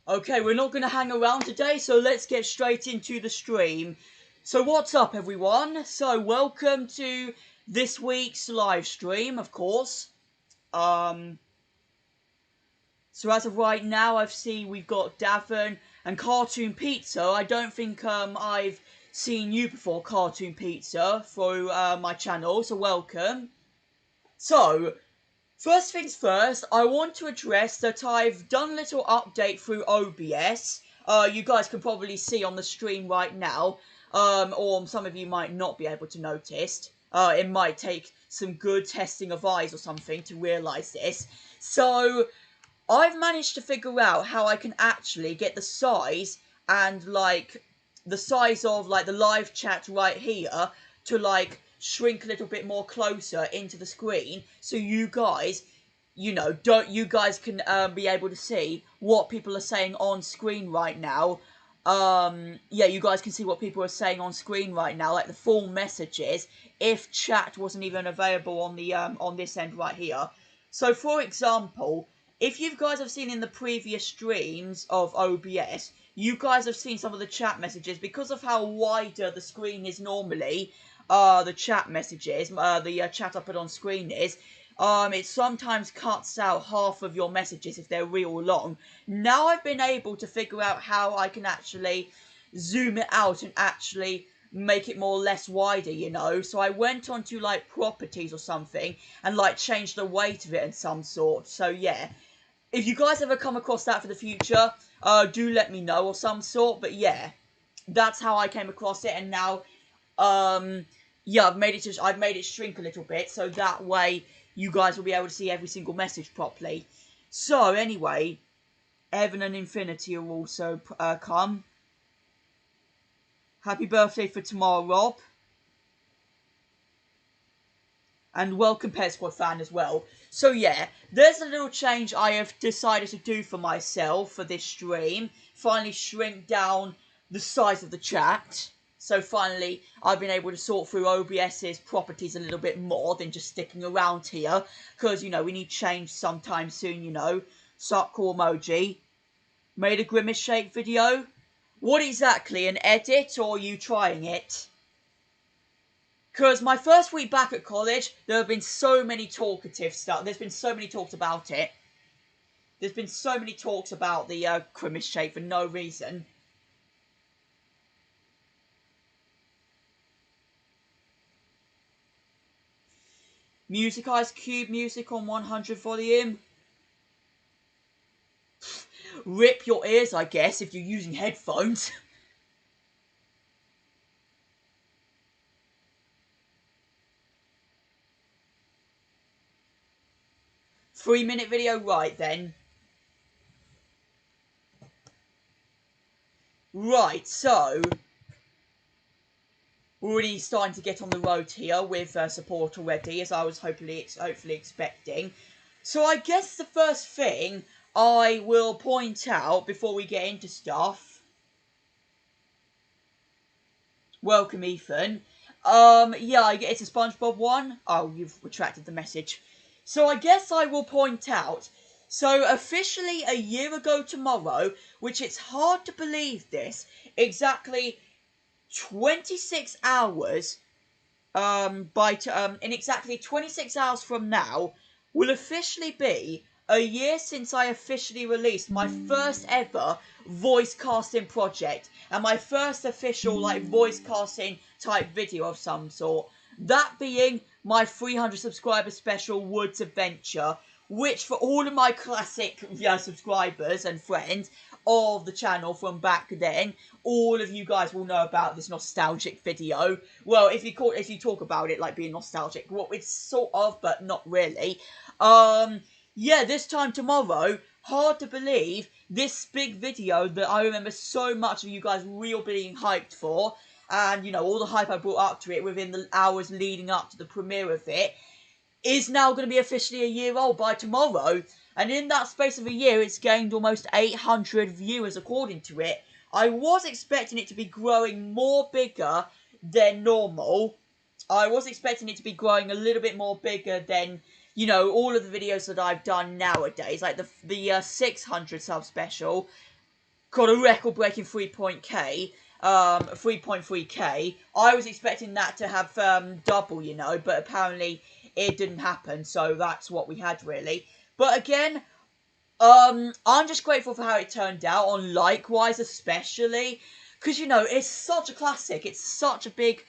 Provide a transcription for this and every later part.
Okay, we're not going to hang around today, so let's get straight into the stream. So what's up, everyone? So welcome to this week's live stream, of course. So as of right now, we've got Davin and Cartoon Pizza. I don't think I've seen you before, Cartoon Pizza, through my channel, so welcome. So, first things first, I want to address that I've done a little update through OBS. You guys can probably see on the stream right now, or some of you might not be able to notice. It might take some good testing of eyes or something to realise this. So, I've managed to figure out how I can actually get the size and, the size of, the live chat right here to, shrink a little bit more closer into the screen so you guys, you guys can be able to see what people are saying on screen right now. Yeah, you guys can see what people are saying on screen right now, like the full messages, if chat wasn't even available on the on this end right here. So, for example, if you guys have seen in the previous streams of OBS, you guys have seen some of the chat messages because of how wider the screen is normally. The chat messages, the chat I put on screen is, it sometimes cuts out half of your messages if they're real long. Now I've been able to figure out how I can actually zoom it out and actually make it more or less wider, So I went on to, properties or something and, changed the weight of it in some sort. So, yeah. If you guys ever come across that for the future, do let me know or some sort. But, yeah. That's how I came across it. And now, yeah, I've made it shrink a little bit, so that way you guys will be able to see every single message properly. So, anyway, Evan and Infinity are also come. Happy birthday for tomorrow, Rob. And welcome, Pet Squad fan, as well. So, yeah, there's a little change I have decided to do for myself for this stream. Finally shrink down the size of the chat. So finally, I've been able to sort through OBS's properties a little bit more than just sticking around here. Because, we need change sometime soon, Suck cool emoji. Made a Grimace Shake video. What exactly, an edit or are you trying it? Because my first week back at college, there have been so many talkative stuff. There's been so many talks about it. There's been so many talks about the Grimace Shake for no reason. Music Ice Cube music on 100 volume. Rip your ears, I guess, if you're using headphones. Three-minute video, right then. Right, so we're already starting to get on the road here with support already, as I was hopefully expecting. So I guess the first thing I will point out before we get into stuff. Welcome, Ethan. Yeah, I get it's a SpongeBob one. Oh, you've retracted the message. So I guess I will point out. So officially a year ago tomorrow, which it's hard to believe this, exactly 26 hours, in exactly 26 hours from now, will officially be a year since I officially released my first ever voice casting project, and my first official, voice casting type video of some sort. That being my 300 subscriber special Woods Adventure, which for all of my classic subscribers and friends of the channel from back then, all of you guys will know about this nostalgic video. Well, if you talk about it like being nostalgic, well, it's sort of, but not really. Yeah, this time tomorrow, hard to believe, this big video that I remember so much of you guys real being hyped for, and, all the hype I brought up to it within the hours leading up to the premiere of it, is now going to be officially a year old by tomorrow. And in that space of a year, it's gained almost 800 viewers according to it. I was expecting it to be growing more bigger than normal. I was expecting it to be growing a little bit more bigger than, all of the videos that I've done nowadays. Like the 600 sub special. got a record-breaking 3.3k. I was expecting that to have double, you know, but apparently it didn't happen, so that's what we had, really. But again, I'm just grateful for how it turned out, on Likewise especially, because, you know, it's such a classic, it's such a big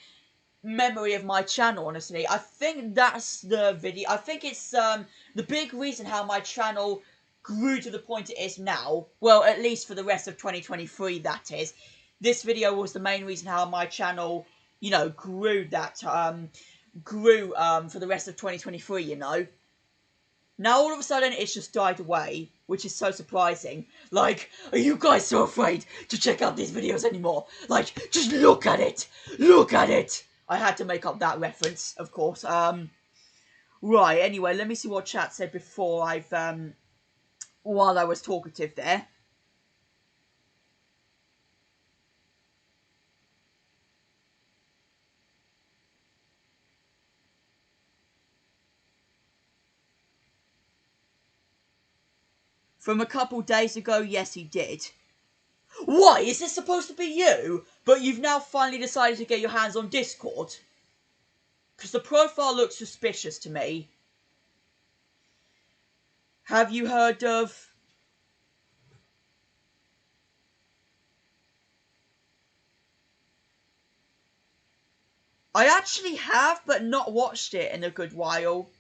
memory of my channel, honestly. I think that's the video. I think it's the big reason how my channel grew to the point it is now. Well, at least for the rest of 2023, that is. This video was the main reason how my channel, you know, grew for the rest of 2023, you know. Now all of a sudden it's just died away, which is so surprising. Like, are you guys so afraid to check out these videos anymore? Like, just look at it! Look at it! I had to make up that reference, of course. Right, anyway, let me see what chat said before while I was talkative there. From a couple days ago, yes, he did. Why? Is this supposed to be you? But you've now finally decided to get your hands on Discord? Because the profile looks suspicious to me. Have you heard of... I actually have, but not watched it in a good while.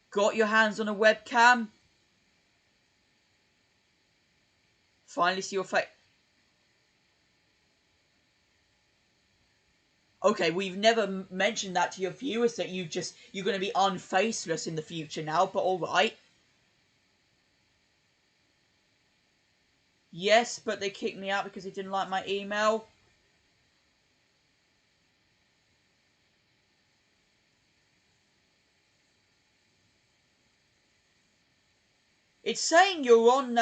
Got your hands on a webcam? Finally see your face. Okay, we've never mentioned that to your viewers, that you're going to be unfaceless in the future now, but alright. Yes, but they kicked me out because they didn't like my email. It's saying you're on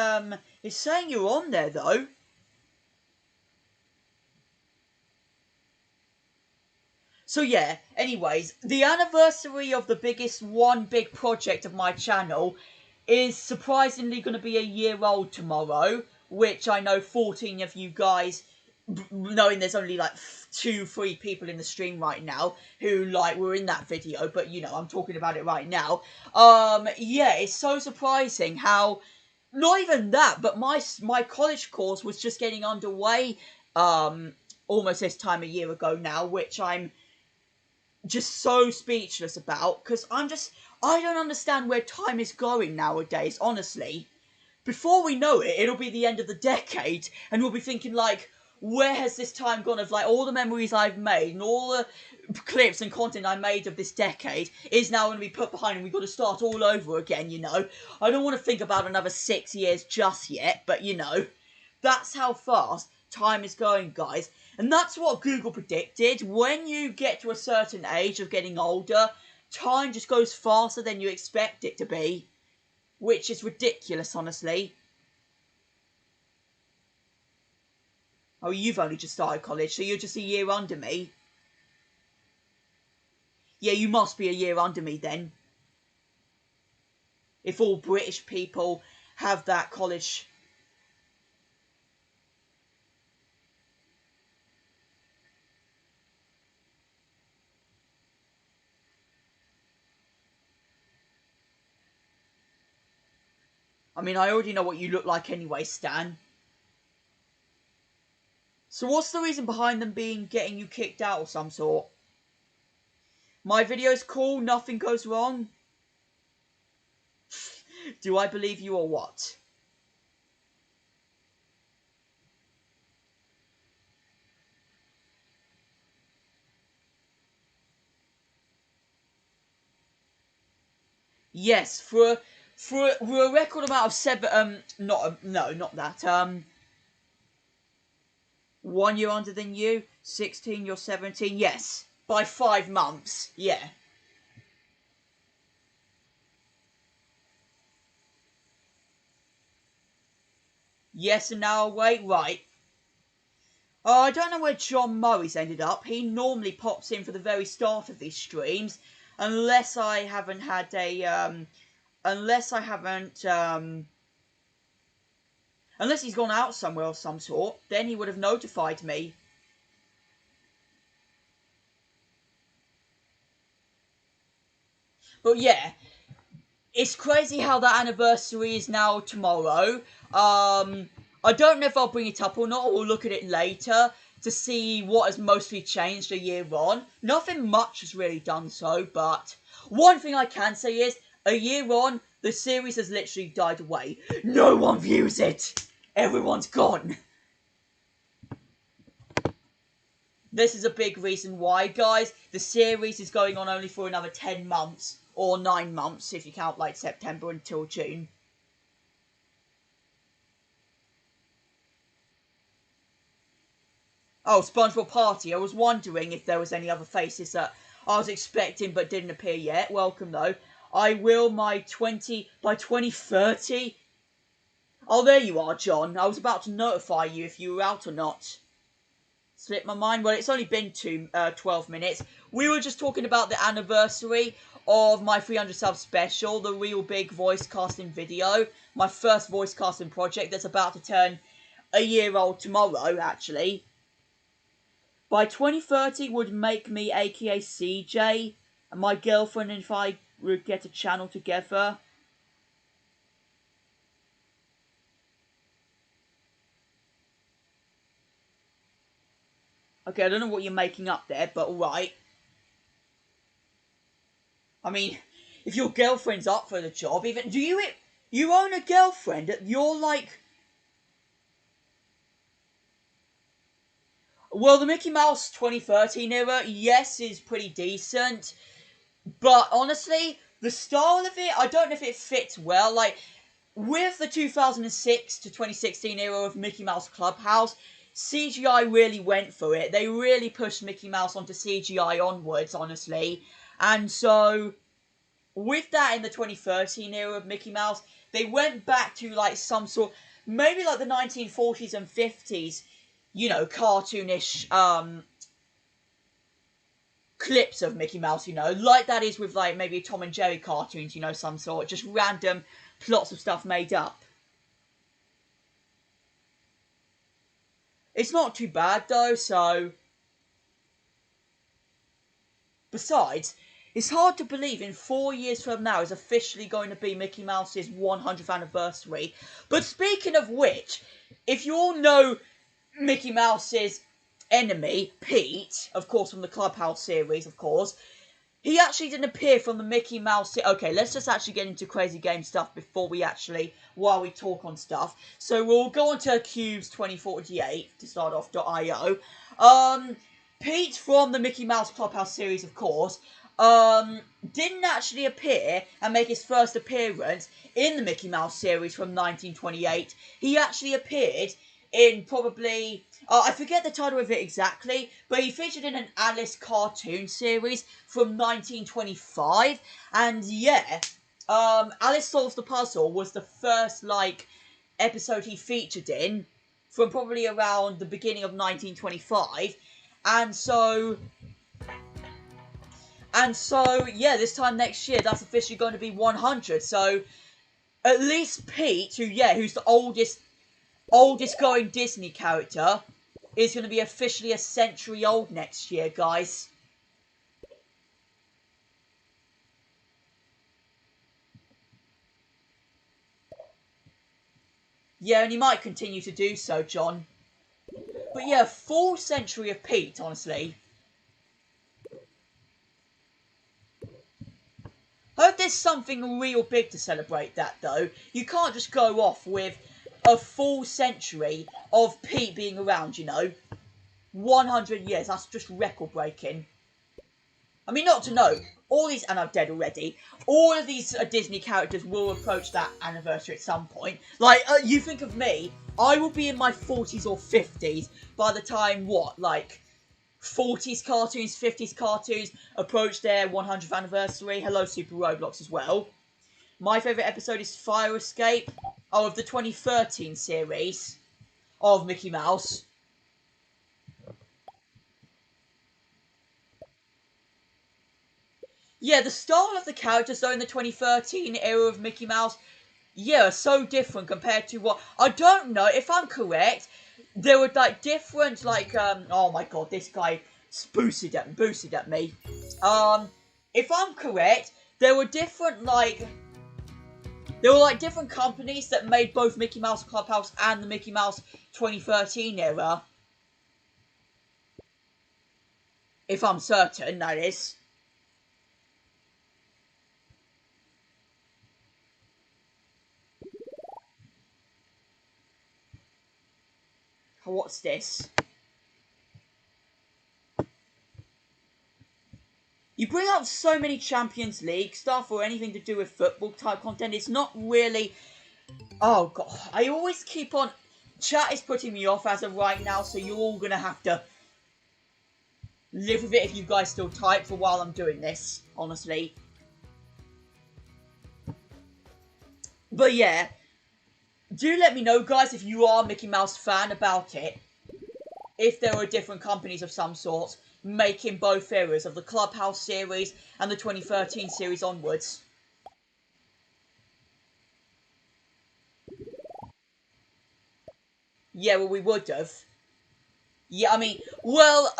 there though. So yeah, anyways, the anniversary of the one big project of my channel is surprisingly going to be a year old tomorrow, which I know 14 of you guys, knowing there's only like 2-3 people in the stream right now who like were in that video, but you know, I'm talking about it right now. Yeah, it's so surprising how, not even that, but my college course was just getting underway almost this time a year ago now, which I'm just so speechless about, because I don't understand where time is going nowadays, honestly. Before we know it, it'll be the end of the decade, and we'll be thinking, like, where has this time gone of, like, all the memories I've made, and all the clips and content I made of this decade is now going to be put behind, and we've got to start all over again, you know? I don't want to think about another 6 years just yet, but, you know, that's how fast time is going, guys. And that's what Google predicted. When you get to a certain age of getting older, time just goes faster than you expect it to be. Which is ridiculous, honestly. Oh, you've only just started college, so you're just a year under me. Yeah, you must be a year under me then. If all British people have that college... I mean, I already know what you look like anyway, Stan. So what's the reason behind them getting you kicked out of some sort? My video's cool, nothing goes wrong. Do I believe you or what? Yes, for a record amount of 7, no, not that, 1 year under than you, 16, you're 17, yes, by 5 months, yeah. Yes, and now wait, right. I don't know where John Murray's ended up. He normally pops in for the very start of these streams. unless I haven't had a, unless I haven't, unless he's gone out somewhere of some sort, then he would have notified me. But yeah, it's crazy how that anniversary is now tomorrow. I don't know if I'll bring it up or not, or we'll look at it later to see what has mostly changed a year on. Nothing much has really done so, but one thing I can say is, a year on, the series has literally died away. No one views it! Everyone's gone! This is a big reason why, guys. The series is going on only for another 10 months, or 9 months, if you count, like, September until June. Oh, SpongeBob Party. I was wondering if there was any other faces that I was expecting but didn't appear yet. Welcome, though. I will by 2030. Oh, there you are, John. I was about to notify you if you were out or not. Slipped my mind. Well, it's only been 12 minutes. We were just talking about the anniversary of my 300 sub special, the real big voice casting video. My first voice casting project that's about to turn a year old tomorrow, actually. By 2030 would make me aka CJ, and my girlfriend and if I would get a channel together. Okay, I don't know what you're making up there, but alright. I mean, if your girlfriend's up for the job, even... You own a girlfriend? You're like... Well, the Mickey Mouse 2013 era, yes, is pretty decent. But honestly, the style of it, I don't know if it fits well. Like, with the 2006 to 2016 era of Mickey Mouse Clubhouse, CGI really went for it. They really pushed Mickey Mouse onto CGI onwards, honestly. And so, with that in the 2013 era of Mickey Mouse, they went back to, like, some sort... Maybe, like, the 1940s and 50s, you know, cartoonish, clips of Mickey Mouse, you know, like that is with, like, maybe Tom and Jerry cartoons, you know, some sort. Just random plots of stuff made up. It's not too bad, though, so... Besides, it's hard to believe in 4 years from now is officially going to be Mickey Mouse's 100th anniversary. But speaking of which, if you all know Mickey Mouse's enemy, Pete, of course from the Clubhouse series, of course, he actually didn't appear from the Mickey Mouse... Okay, let's just actually get into crazy game stuff before we actually... While we talk on stuff. So we'll go on to Cubes 2048 to start off, .io. Pete from the Mickey Mouse Clubhouse series, of course, didn't actually appear and make his first appearance in the Mickey Mouse series from 1928. He actually appeared in probably... I forget the title of it exactly, but he featured in an Alice cartoon series from 1925. And yeah, Alice Solves the Puzzle was the first, like, episode he featured in from probably around the beginning of 1925. And so, yeah, this time next year, that's officially going to be 100. So, at least Pete, who's the oldest going Disney character, is going to be officially a century old next year, guys. Yeah, and he might continue to do so, John. But yeah, full century of Pete, honestly. I hope there's something real big to celebrate that, though. You can't just go off with a full century of Pete being around, you know. 100 years, that's just record-breaking. I mean, not to know, all these, and I'm dead already, all of these Disney characters will approach that anniversary at some point. Like, you think of me, I will be in my 40s or 50s by the time, like, 40s cartoons, 50s cartoons approach their 100th anniversary. Hello, Super Roblox as well. My favourite episode is Fire Escape, of the 2013 series of Mickey Mouse. Yeah, the style of the characters, though, in the 2013 era of Mickey Mouse, yeah, so different compared to what... I don't know, if I'm correct, there were, like, different, like, oh my god, this guy boosted at me. If I'm correct, there were different, like... There were, like, different companies that made both Mickey Mouse Clubhouse and the Mickey Mouse 2013 era. If I'm certain, that is. What's this? You bring up so many Champions League stuff or anything to do with football type content. It's not really... Oh, God. I always keep on... Chat is putting me off as of right now, so you're all going to have to live with it if you guys still type for while I'm doing this, honestly. But yeah, do let me know, guys, if you are a Mickey Mouse fan about it. If there are different companies of some sort making both eras of the Clubhouse series and the 2013 series onwards. Yeah, well, we would have. Yeah, I mean, well,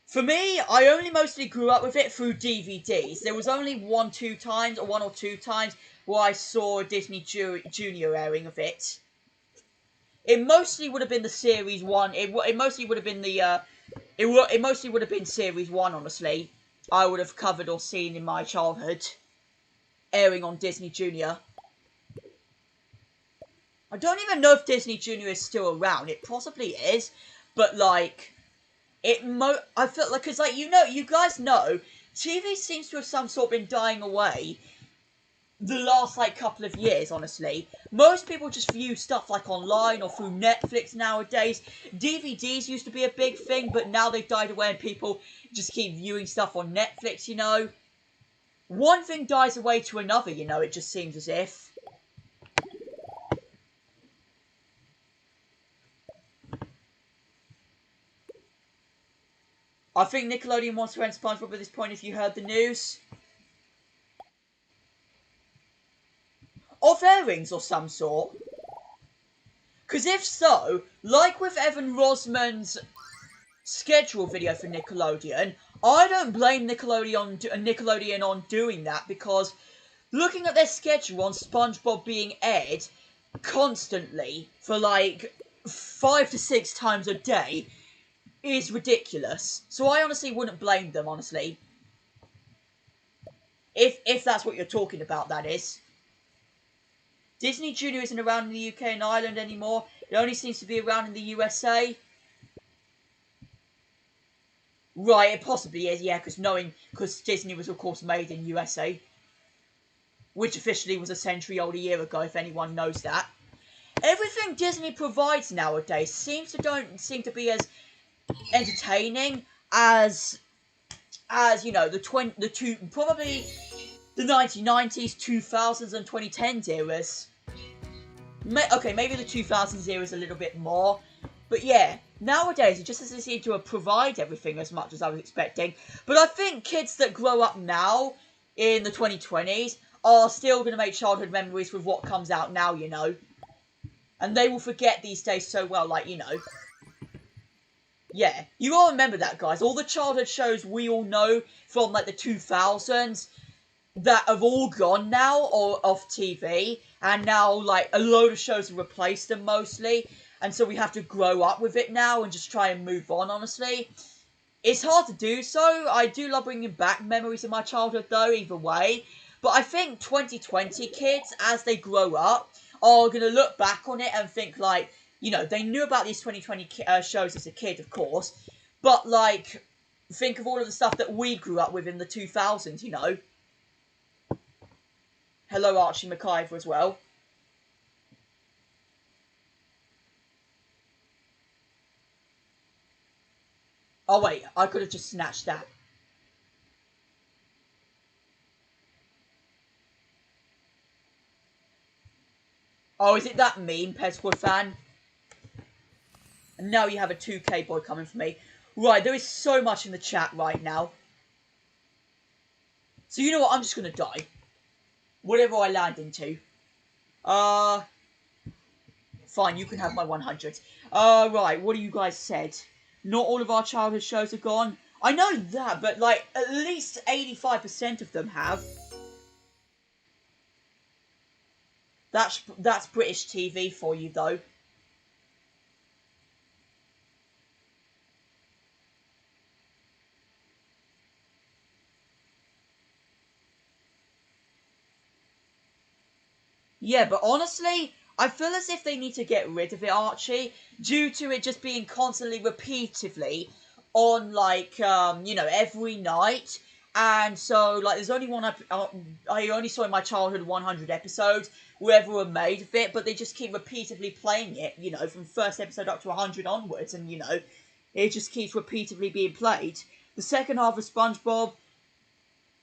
for me, I only mostly grew up with it through DVDs. There was only one or two times where I saw a Disney Junior airing of it. It mostly would have been the series one. It mostly would have been the it mostly would have been series one. Honestly, I would have covered or seen in my childhood, airing on Disney Junior. I don't even know if Disney Junior is still around. It possibly is, but like, I feel like, cause like, you guys know, TV seems to have some sort of been dying away the last like couple of years, honestly. Most people just view stuff like online or through Netflix nowadays. DVDs used to be a big thing, but now they've died away and people just keep viewing stuff on Netflix, you know. One thing dies away to another, you know, it just seems as if. I think Nickelodeon wants to end SpongeBob at this point if you heard the news. Off airings or some sort. Because if so, like with Evan Rosman's schedule video for Nickelodeon, I don't blame Nickelodeon on doing that, because looking at their schedule on SpongeBob being aired constantly for like 5 to 6 times a day is ridiculous. So I honestly wouldn't blame them, honestly. If that's what you're talking about, that is. Disney Junior isn't around in the UK and Ireland anymore. It only seems to be around in the USA. Right, it possibly is, yeah, because Disney was, of course, made in USA. Which officially was a century-old a year ago, if anyone knows that. Everything Disney provides nowadays don't seem to be as entertaining as you know, probably the 1990s, 2000s, and 2010s eras. Okay, maybe the 2000s era is a little bit more. But yeah, nowadays it just doesn't seem to provide everything as much as I was expecting. But I think kids that grow up now in the 2020s are still going to make childhood memories with what comes out now, you know. And they will forget these days so well, like, you know. Yeah, you all remember that, guys. All the childhood shows we all know from, like, the 2000s that have all gone now or off TV, and now like a load of shows have replaced them mostly, and so we have to grow up with it now and just try and move on. Honestly, it's hard to do so. I do love bringing back memories of my childhood though, either way, but I think 2020 kids, as they grow up, are going to look back on it and think like, you know, they knew about these 2020 shows as a kid, of course, but like, think of all of the stuff that we grew up with in the 2000s, you know. Hello, Archie McIver as well. Oh, wait. I could have just snatched that. Oh, is it that meme, Peswood fan? And now you have a 2K boy coming for me. Right, there is so much in the chat right now. So you know what? I'm just gonna die. Whatever I land into. Fine, you can have my 100. Right, what do you guys said? Not all of our childhood shows are gone. I know that, but, like, at least 85% of them have. That's British TV for you, though. Yeah, but honestly, I feel as if they need to get rid of it, Archie, due to it just being constantly, repeatedly on, like, every night. And so, like, there's only I only saw in my childhood 100 episodes, whoever were made of it, but they just keep repeatedly playing it, from first episode up to 100 onwards, and, it just keeps repeatedly being played. The second half of SpongeBob,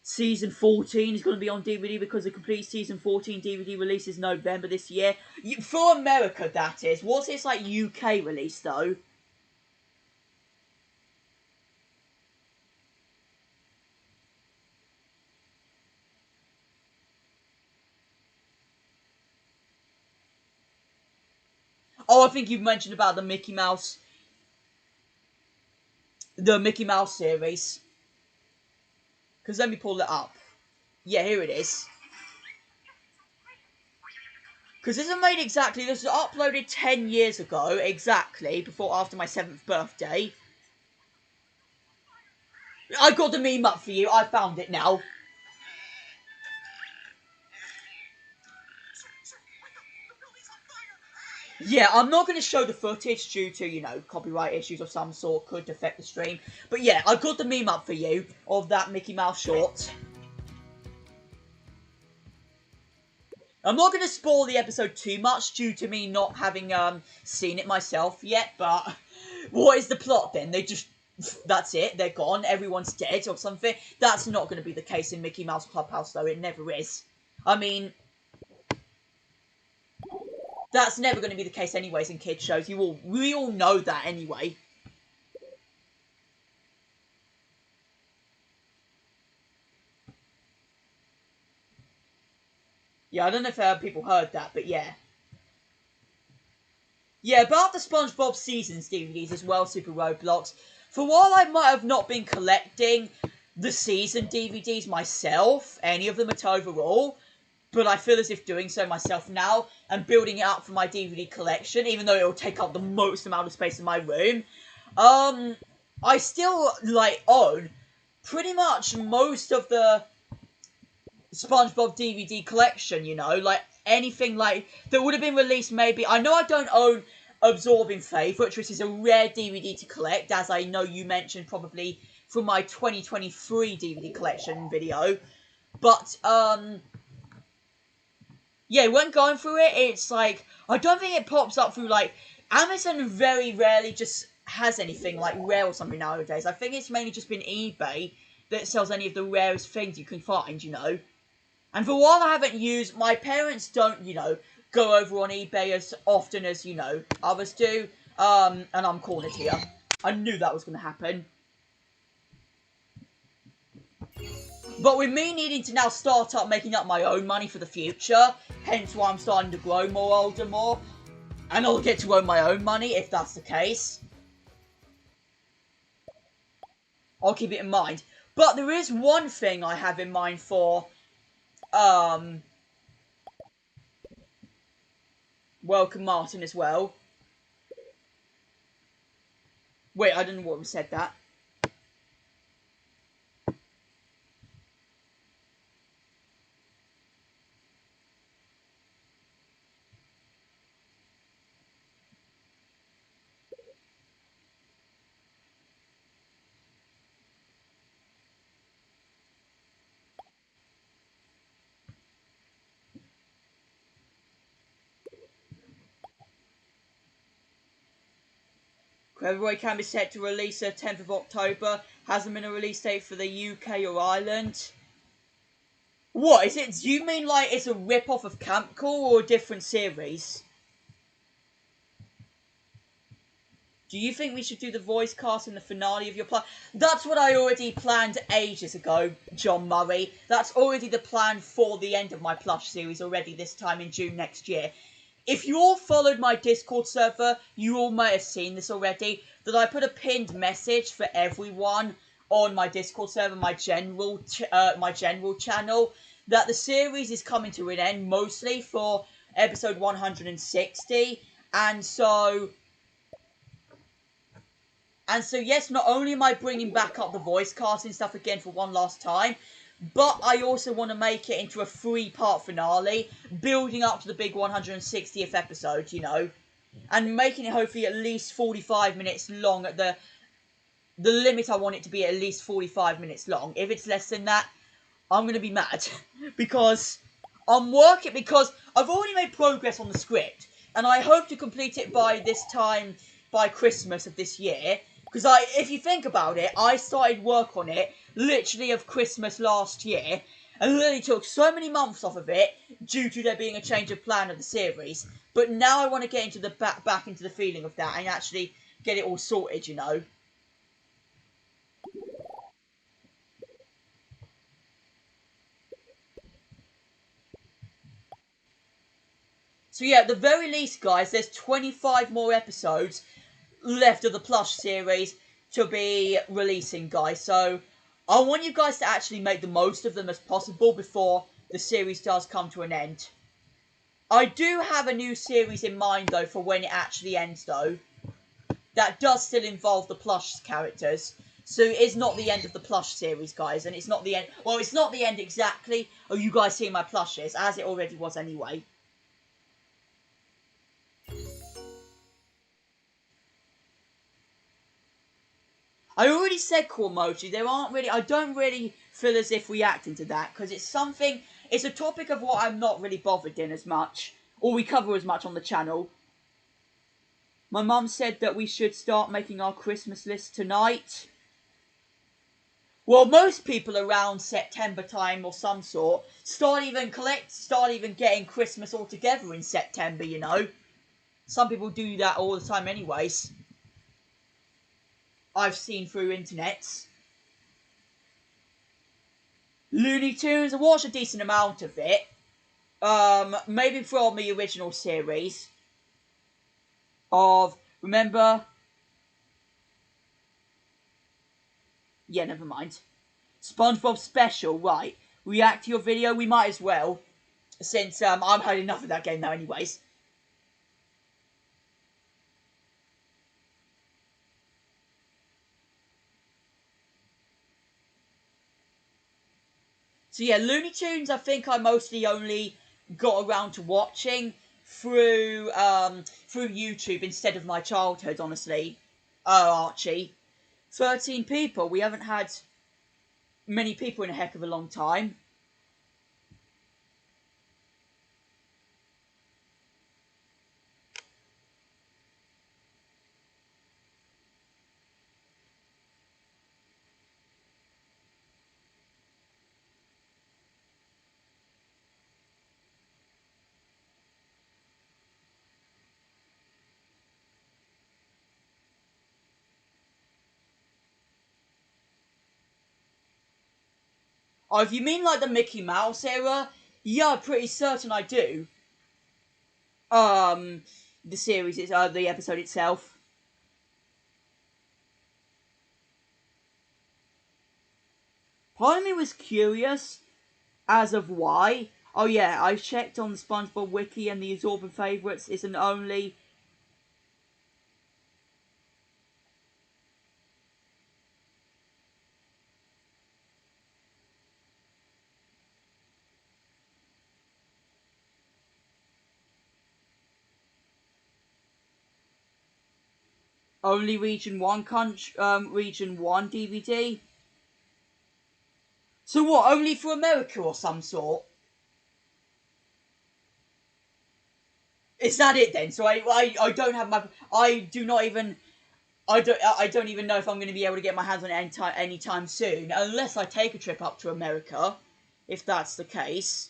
Season 14 is going to be on DVD because the complete Season 14 DVD releases November this year. For America, that is. What's its, like, UK release, though? Oh, I think you've mentioned about the Mickey Mouse series. Because let me pull it up. Yeah, here it is. Because this was uploaded 10 years ago, exactly, after my 7th birthday. I got the meme up for you, I found it now. Yeah, I'm not going to show the footage due to, copyright issues of some sort could affect the stream. But yeah, I got the meme up for you of that Mickey Mouse short. I'm not going to spoil the episode too much due to me not having seen it myself yet, but what is the plot then? That's it, they're gone, everyone's dead or something. That's not going to be the case in Mickey Mouse Clubhouse, though, it never is. I mean, that's never going to be the case anyways in kids shows. We all know that anyway. Yeah, I don't know if people heard that, but yeah. Yeah, about the SpongeBob Seasons DVDs as well, Super Roblox. For while I might have not been collecting the season DVDs myself, any of them at overall, but I feel as if doing so myself now and building it up for my DVD collection, even though it will take up the most amount of space in my room, I still, like, own pretty much most of the SpongeBob DVD collection, like anything like that would have been released maybe. I know I don't own Absorbing Faith, which is a rare DVD to collect, as I know you mentioned probably from my 2023 DVD collection video. But, yeah, when going through it, it's like, I don't think it pops up through, like, Amazon very rarely just has anything, like, rare or something nowadays. I think it's mainly just been eBay that sells any of the rarest things you can find, And for a while I haven't used, my parents don't, go over on eBay as often as, others do. And I'm cornered here. I knew that was going to happen. But with me needing to now start up making up my own money for the future, hence why I'm starting to grow more, and I'll get to own my own money if that's the case. I'll keep it in mind. But there is one thing I have in mind for, Welcome Martin as well. Wait, I don't know what said that. Cleverboy can be set to release 10th of October. Hasn't been a release date for the UK or Ireland. What, is it? Do you mean like it's a rip-off of Camp Cool or a different series? Do you think we should do the voice cast in the finale of your plush? That's what I already planned ages ago, John Murray. That's already the plan for the end of my plush series already this time in June next year. If you all followed my Discord server, you all might have seen this already, that I put a pinned message for everyone on my Discord server, my general channel, that the series is coming to an end, mostly for episode 160, and so yes, not only am I bringing back up the voice casting stuff again for one last time, but I also want to make it into a 3-part finale, building up to the big 160th episode, you know, and making it hopefully at least 45 minutes long at the limit. I want it to be at least 45 minutes long. If it's less than that, I'm going to be mad, because because I've already made progress on the script, and I hope to complete it by Christmas of this year. Because if you think about it, I started work on it literally of Christmas last year, and literally took so many months off of it due to there being a change of plan of the series. But now I want to get into the back into the feeling of that and actually get it all sorted, you know. So yeah, at the very least, guys, there's 25 more episodes left of the plush series to be releasing, guys. So I want you guys to actually make the most of them as possible before the series does come to an end. I do have a new series in mind, though, for when it actually ends, though. That does still involve the plush characters. So it is not the end of the plush series, guys. And it's not the end... Well, it's not the end exactly of you guys seeing my plushes, as it already was anyway. I already said Cormochi. There aren't really... I don't really feel as if reacting to that, because it's something... It's a topic of what I'm not really bothered in as much, or we cover as much on the channel. My mum said that we should start making our Christmas list tonight. Well, most people around September time or some sort start even getting Christmas all together in September, you know. Some people do that all the time anyways. I've seen through internets. Looney Tunes, I watched a decent amount of it. Maybe from the original series of, remember? Yeah, never mind. SpongeBob Special, right. React to your video, we might as well. Since I've had enough of that game now anyways. So yeah, Looney Tunes I think I mostly only got around to watching through YouTube instead of my childhood, honestly. Oh, Archie. 13 people. We haven't had many people in a heck of a long time. Oh, if you mean like the Mickey Mouse era, yeah, I'm pretty certain I do. The series is the episode itself. Part of me was curious as of why. Oh yeah, I checked on the SpongeBob wiki and the Absorbent Favourites isn't only... Only Region 1 DVD? So what, only for America or some sort? Is that it then? So I don't have my... I don't even know if I'm going to be able to get my hands on it anytime soon, unless I take a trip up to America, if that's the case.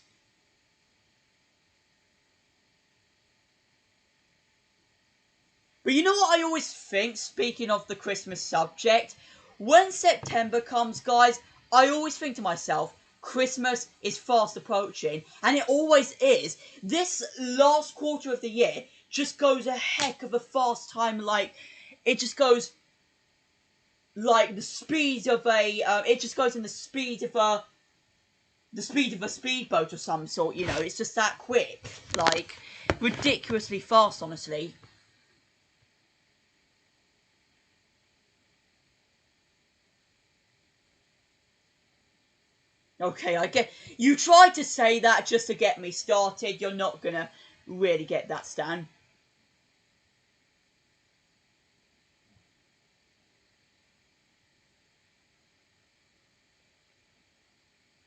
But you know what I always think, speaking of the Christmas subject? When September comes, guys, I always think to myself, Christmas is fast approaching. And it always is. This last quarter of the year just goes a heck of a fast time. Like, it just goes like the speed of a... it just goes in the speed of a... the speed of a speedboat or some sort, you know. It's just that quick. Like, ridiculously fast, honestly. Okay, I get... You tried to say that just to get me started. You're not gonna really get that, Stan.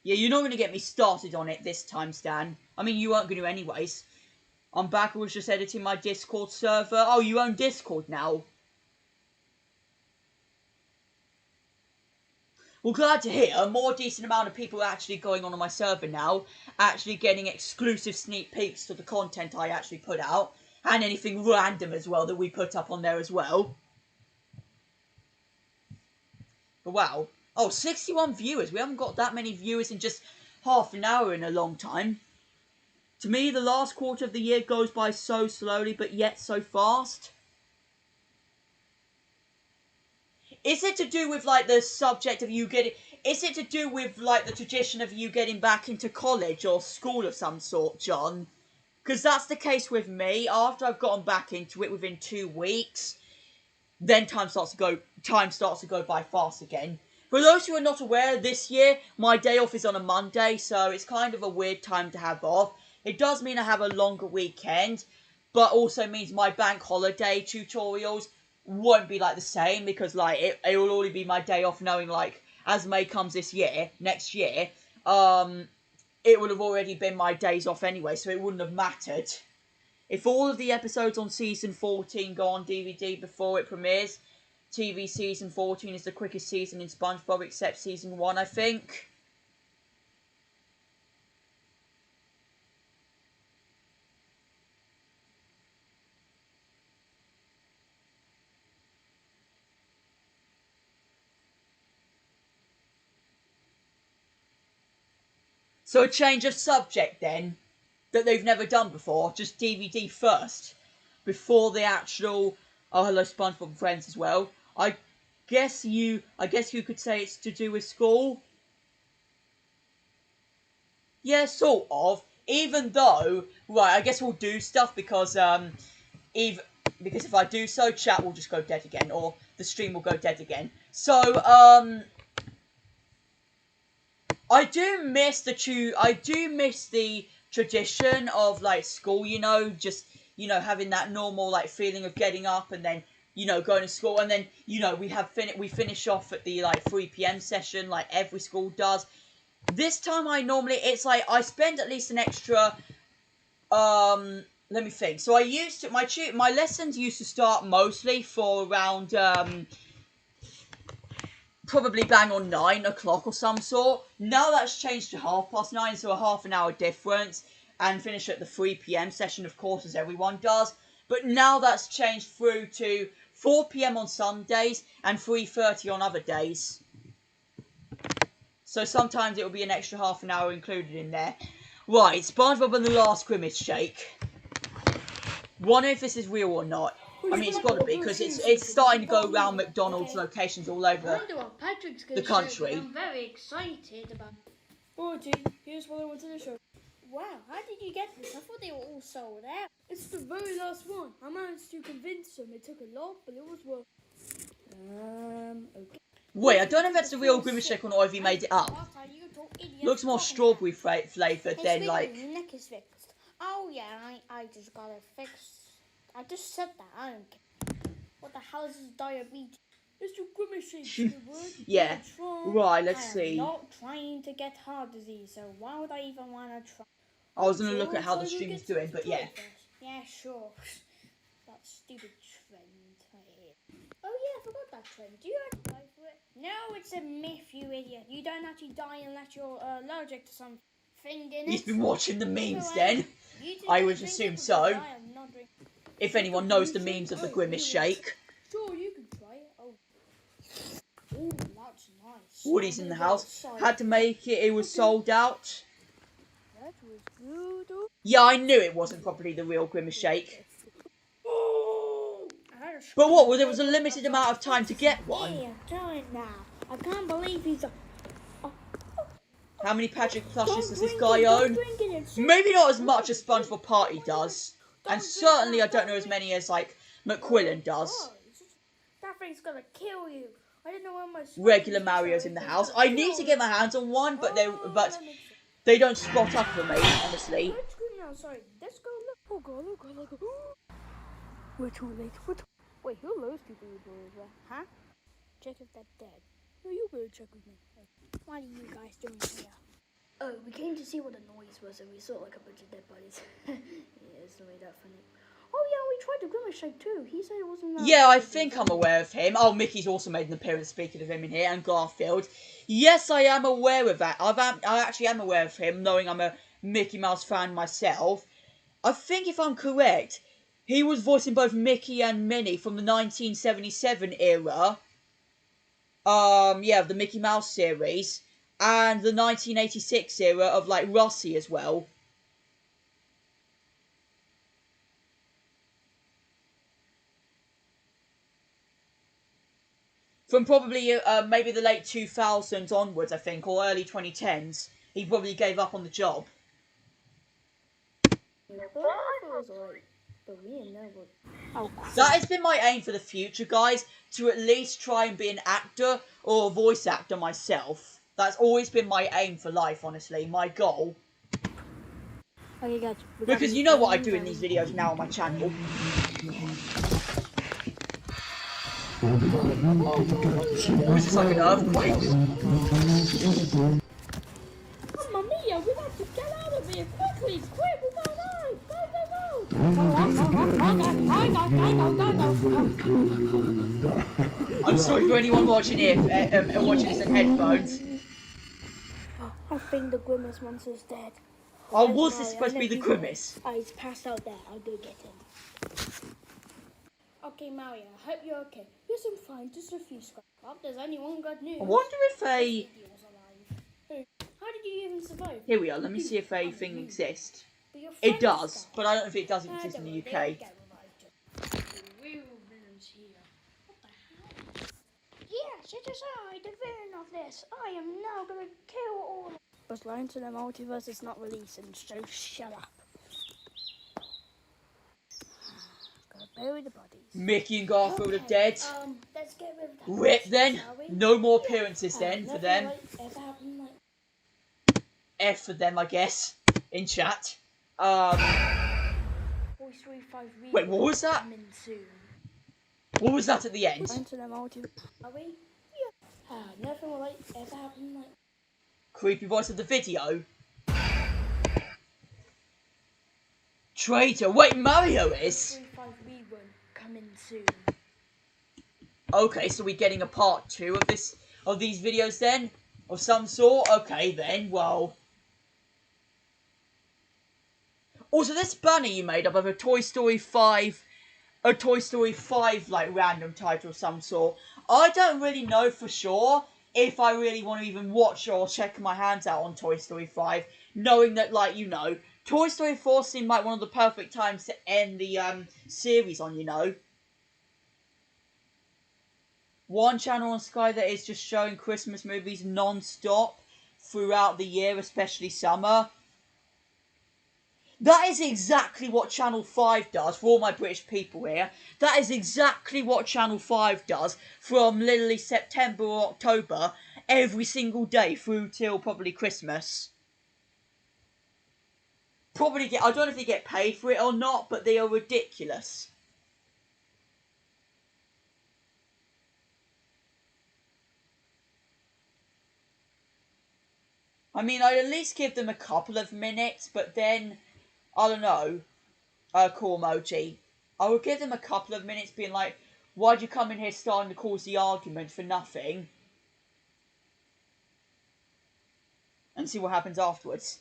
Yeah, you're not gonna get me started on it this time, Stan. I mean, you weren't gonna anyways. I'm back. I was just editing my Discord server. Oh, you own Discord now? Well, glad to hear. A more decent amount of people are actually going on my server now. Actually getting exclusive sneak peeks to the content I actually put out. And anything random as well that we put up on there as well. But wow. Oh, 61 viewers. We haven't got that many viewers in just half an hour in a long time. To me, the last quarter of the year goes by so slowly, but yet so fast. Is it to do with, like, the subject of you getting... Is it to do with, like, the tradition of you getting back into college or school of some sort, John? Because that's the case with me. After I've gotten back into it within 2 weeks, then time starts to go by fast again. For those who are not aware, this year, my day off is on a Monday, so it's kind of a weird time to have off. It does mean I have a longer weekend, but also means my bank holiday tutorials won't be like the same, because like it will only be my day off, knowing like as May comes next year, it would have already been my days off anyway, so it wouldn't have mattered. If all of the episodes on season 14 go on DVD before it premieres, TV season 14 is the quickest season in SpongeBob except season 1, I think. So a change of subject then, that they've never done before, just DVD first, before the actual Oh Hello SpongeBob and Friends as well. I guess you could say it's to do with school. Yeah, sort of. Even though, right, I guess we'll do stuff because because if I do so, chat will just go dead again, or the stream will go dead again. So, I do miss the tradition of like school, you know, just, you know, having that normal like feeling of getting up and then, you know, going to school, and then, you know, we finish off at the like 3 p.m. session like every school does. This time it's like I spend at least an extra let me think. So I used to my lessons used to start mostly for around probably bang on 9 o'clock or some sort. Now that's changed to 9:30, so a half an hour difference, and finish at the 3 p.m. session, of course, as everyone does. But now that's changed through to 4 p.m. on some days and 3:30 on other days. So sometimes it will be an extra half an hour included in there. Right, SpongeBob and the Last Grimace Shake. Wonder if this is real or not. I mean, it's got to be, because it's starting to go around McDonald's locations all over the country. I'm very excited about. Alrighty, here's what I wanted to show. Wow, how did you get this? I thought they were all sold out. It's the very last one. I managed to convince them. It took a lot, but it was worth. Okay. Wait, I don't know if that's the real Grimace Shake or not, or if he made it up. Looks more strawberry flavoured than like. Your neck is fixed. Oh yeah, I just got it fixed. I just said that. I don't care. What the hell is this diabetes? It's your Grimace Shake. Yeah. Right, let's see. I'm not trying to get heart disease, so why would I even want to try? I was going to look at how the stream is doing, but yeah. Yeah, sure. That stupid trend. Oh yeah, I forgot that trend. Do you actually die for it? No, it's a myth, you idiot. You don't actually die unless you're allergic to something in it. He's been watching the memes then. I would assume so. If anyone knows the memes of the Grimace Shake. Sure, you can try it. Oh, that's nice. Woody's in the house. Had to make it. It was sold out. That was good. Yeah, I knew it wasn't probably the real Grimace Shake. I had a But what? Well, there was a limited amount of time to get one. Yeah, tell it now. I can't believe he's a... How many Patrick plushes Don't does this drink guy it, don't own? drink it, it's so- Maybe not as much as SpongeBob Party does. And Don't certainly I drink don't know as many as, like, McQuillan does. Oh, that thing's gonna kill you. I didn't know where my... Regular Mario's in the house. I need to get my hands on one, but they don't spot up for me, honestly. Let's go now, sorry. Let's go look. Oh god, oh god, oh god. We're too late. Wait, who are those people you were with? Huh? Check if they're dead. No, you better check with me. What are you guys doing here? Oh, we came to see what the noise was and we saw like a bunch of dead bodies. Yeah, it's not really that funny. Oh yeah, we tried the Grimace Shake too. He said it wasn't that Yeah, I think I'm aware of him. Oh, Mickey's also made an appearance, speaking of him in here, and Garfield. Yes, I am aware of that. I actually am aware of him, knowing I'm a Mickey Mouse fan myself. I think if I'm correct, he was voicing both Mickey and Minnie from the 1977 era. Yeah, of the Mickey Mouse series. And the 1986 era of, like, Russie as well. From probably maybe the late 2000s onwards, I think, or early 2010s, he probably gave up on the job. That has been my aim for the future, guys, to at least try and be an actor or a voice actor myself. That's always been my aim for life, honestly, my goal. Okay, guys. Because you know what I do in these videos now on my channel. Was this like an earthquake? Mamma mia, we have to get out of here quickly! Quick, we gotta hide! Go! I'm sorry for anyone watching it, watching this in headphones. I think the Grimace monster's dead. Oh, was this supposed to be the Grimace? Oh, he's passed out there. I'll go get him. Okay, Mario, I hope you're okay. Yes, I'm fine. Just a few scratches. Well, there's only one good news. I wonder if a... How did you even survive? Here we are, let me see if a thing exists. But your It friends does, died. but I don't know if it does exist in Don't the worry, they UK. get revived. The real villain's here. What the hell? Yes, it is I, the villain of this. I am now gonna kill all. But Line to the Multiverse is not releasing, so shut up. Gotta bury the bodies. Mickey and Garfield are dead. Let's get rid of that. Rip then. Shall we? No more appearances then for Nothing them. like ever happened like F for them, I guess, in chat. Voice 35 Wait, what was that? coming soon. What was that at the end? Line to the Multiverse. Are we? Yeah. Nothing will like ever happen like. Creepy voice of the video. Traitor. Wait, Mario is? 35 rerun coming soon. Okay, so we're getting a part 2 of these videos then? Of some sort? Okay then, well. Also, this banner you made up of a Toy Story 5, like, random title of some sort. I don't really know for sure if I really want to even watch or check my hands out on Toy Story 5, knowing that, like, you know, Toy Story 4 seemed like one of the perfect times to end the, series on, you know. One channel on Sky that is just showing Christmas movies non-stop throughout the year, especially summer. That is exactly what Channel 5 does, for all my British people here. That is exactly what Channel 5 does from literally September or October, every single day through till probably Christmas. I don't know if they get paid for it or not, but they are ridiculous. I mean, I'd at least give them a couple of minutes, but then, I don't know, cool emoji. I would give them a couple of minutes being like, why'd you come in here starting to cause the argument for nothing? And see what happens afterwards.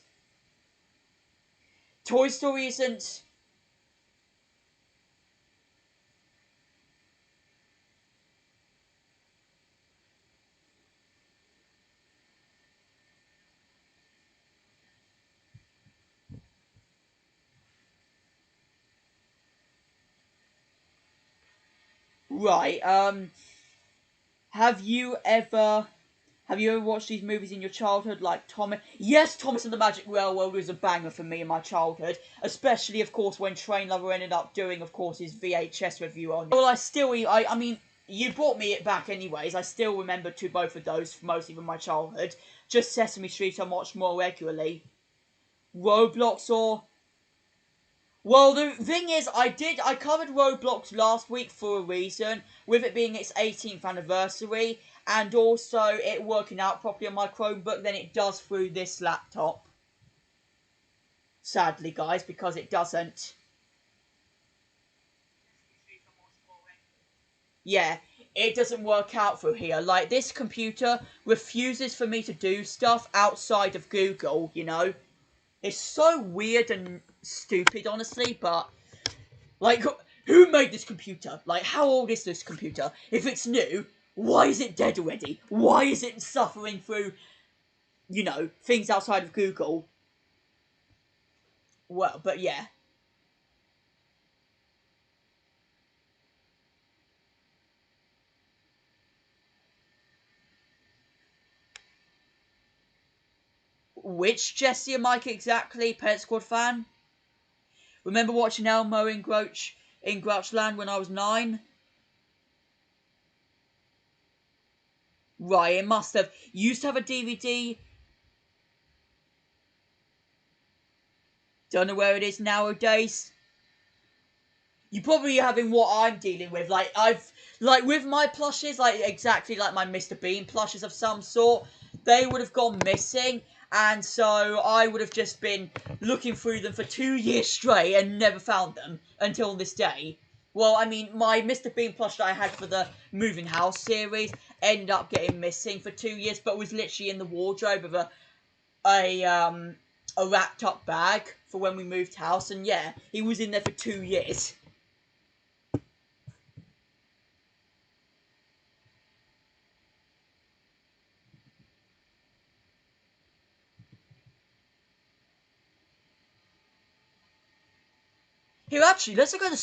Toy Story isn't... Right, have you ever watched these movies in your childhood, like Thomas? Yes, Thomas and the Magic Railroad was a banger for me in my childhood, especially, of course, when Train Lover ended up doing, of course, his VHS review on it. Well, I mean, you brought me it back anyways. I still remember both of those, mostly from my childhood. Just Sesame Street I watched more regularly. Roblox or... Well, the thing is, I covered Roblox last week for a reason, with it being its 18th anniversary, and also it working out properly on my Chromebook than it does through this laptop. Sadly, guys, because it doesn't. Yeah, it doesn't work out through here. Like, this computer refuses for me to do stuff outside of Google, you know? It's so weird and stupid, honestly, but... Like, who made this computer? Like, how old is this computer? If it's new, why is it dead already? Why is it suffering through, you know, things outside of Google? Well, but yeah. Which Jesse and Mike exactly, Pet Squad fan? Remember watching Elmo in Grouchland when I was 9? Right, it must have. You used to have a DVD. Don't know where it is nowadays. You probably having what I'm dealing with. Like, with my plushes, like, exactly like my Mr. Bean plushes of some sort, they would have gone missing, and so I would have just been looking through them for 2 years straight and never found them until this day. Well, I mean, my Mr. Bean plush that I had for the Moving House series ended up getting missing for 2 years, but was literally in the wardrobe of a wrapped up bag for when we moved house, and yeah, he was in there for 2 years. Here, actually, let's look at the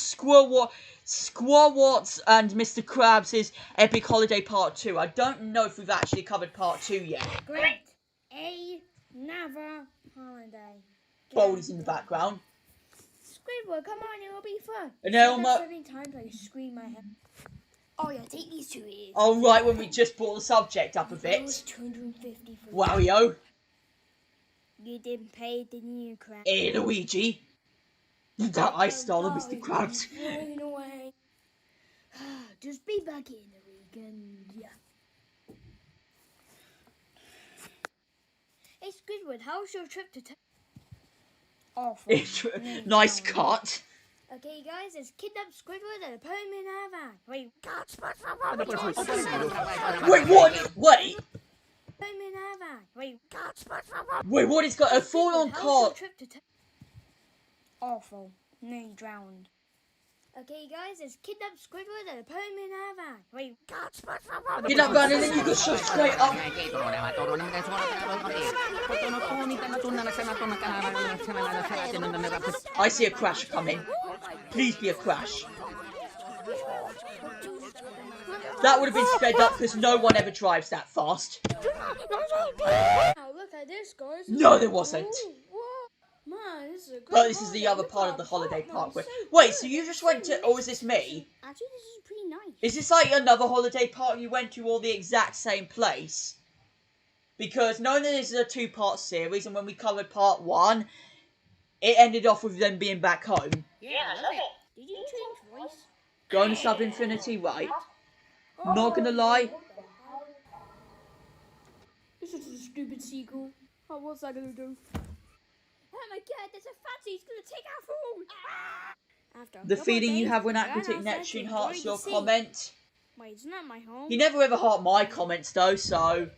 Squawwats and Mr. Krabs' Epic Holiday Part 2. I don't know if we've actually covered Part 2 yet. Great. Another holiday. Baldy's in the background. Squidward, come on, it will be fun. And Elmo... So many times I scream my head. Oh yeah, take these 2 ears. Oh, right, when we just brought the subject up a bit. It was 250 for Wow, yo. You didn't pay, didn't you, Krabs? Hey, Luigi. That I stole of Mr. Krabs. Running away. Just be back in a week and yeah. Hey Squidward, how was your trip to Awful. Nice cut. Okay guys, it's kidnapped Squidward and put him in a van. Wait, Wait, what? Wait. Put him in a van. Wait, what? He's got a full-on car. Awful. Nearly drowned. Okay guys, it's kidnapped Squidward and put him in a van. Wait, Kidnapped van and then you go so straight up. I see a crash coming. Please be a crash. That would have been sped up because no one ever drives that fast. Wow, look at this, guys. No, there wasn't. Man, this is a great But this is the other part of the holiday park. Wait, so you just went to... Or is this me? Actually, this is pretty nice. Is this like another holiday park you went to all the exact same place? Because knowing that this is a 2-part series, and when we covered part 1, it ended off with them being back home. Yeah, I love it. Did you change voice? Going to Sub Infinity, right? Not gonna lie. This is a stupid sequel. Oh, what's that gonna do? Oh my god, there's a fatty, he's gonna take our food! After The feeling you have when Aquatic Neptune hearts your comment. Wait, isn't that my home? He never ever heart my comments though, so...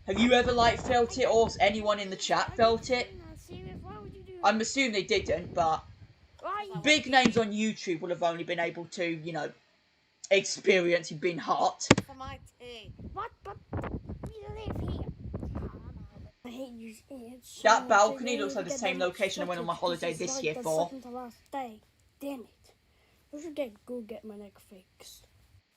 Have you ever, like, felt it, or anyone in the chat felt it? I'm assuming they didn't, but... Big names on YouTube would have only been able to, you know, experience you being hot. For my tea. What? But we live here. I hate you. That balcony looks like the same location I went on my holiday this year for. Second to last day. Damn it. I should go get my neck fixed.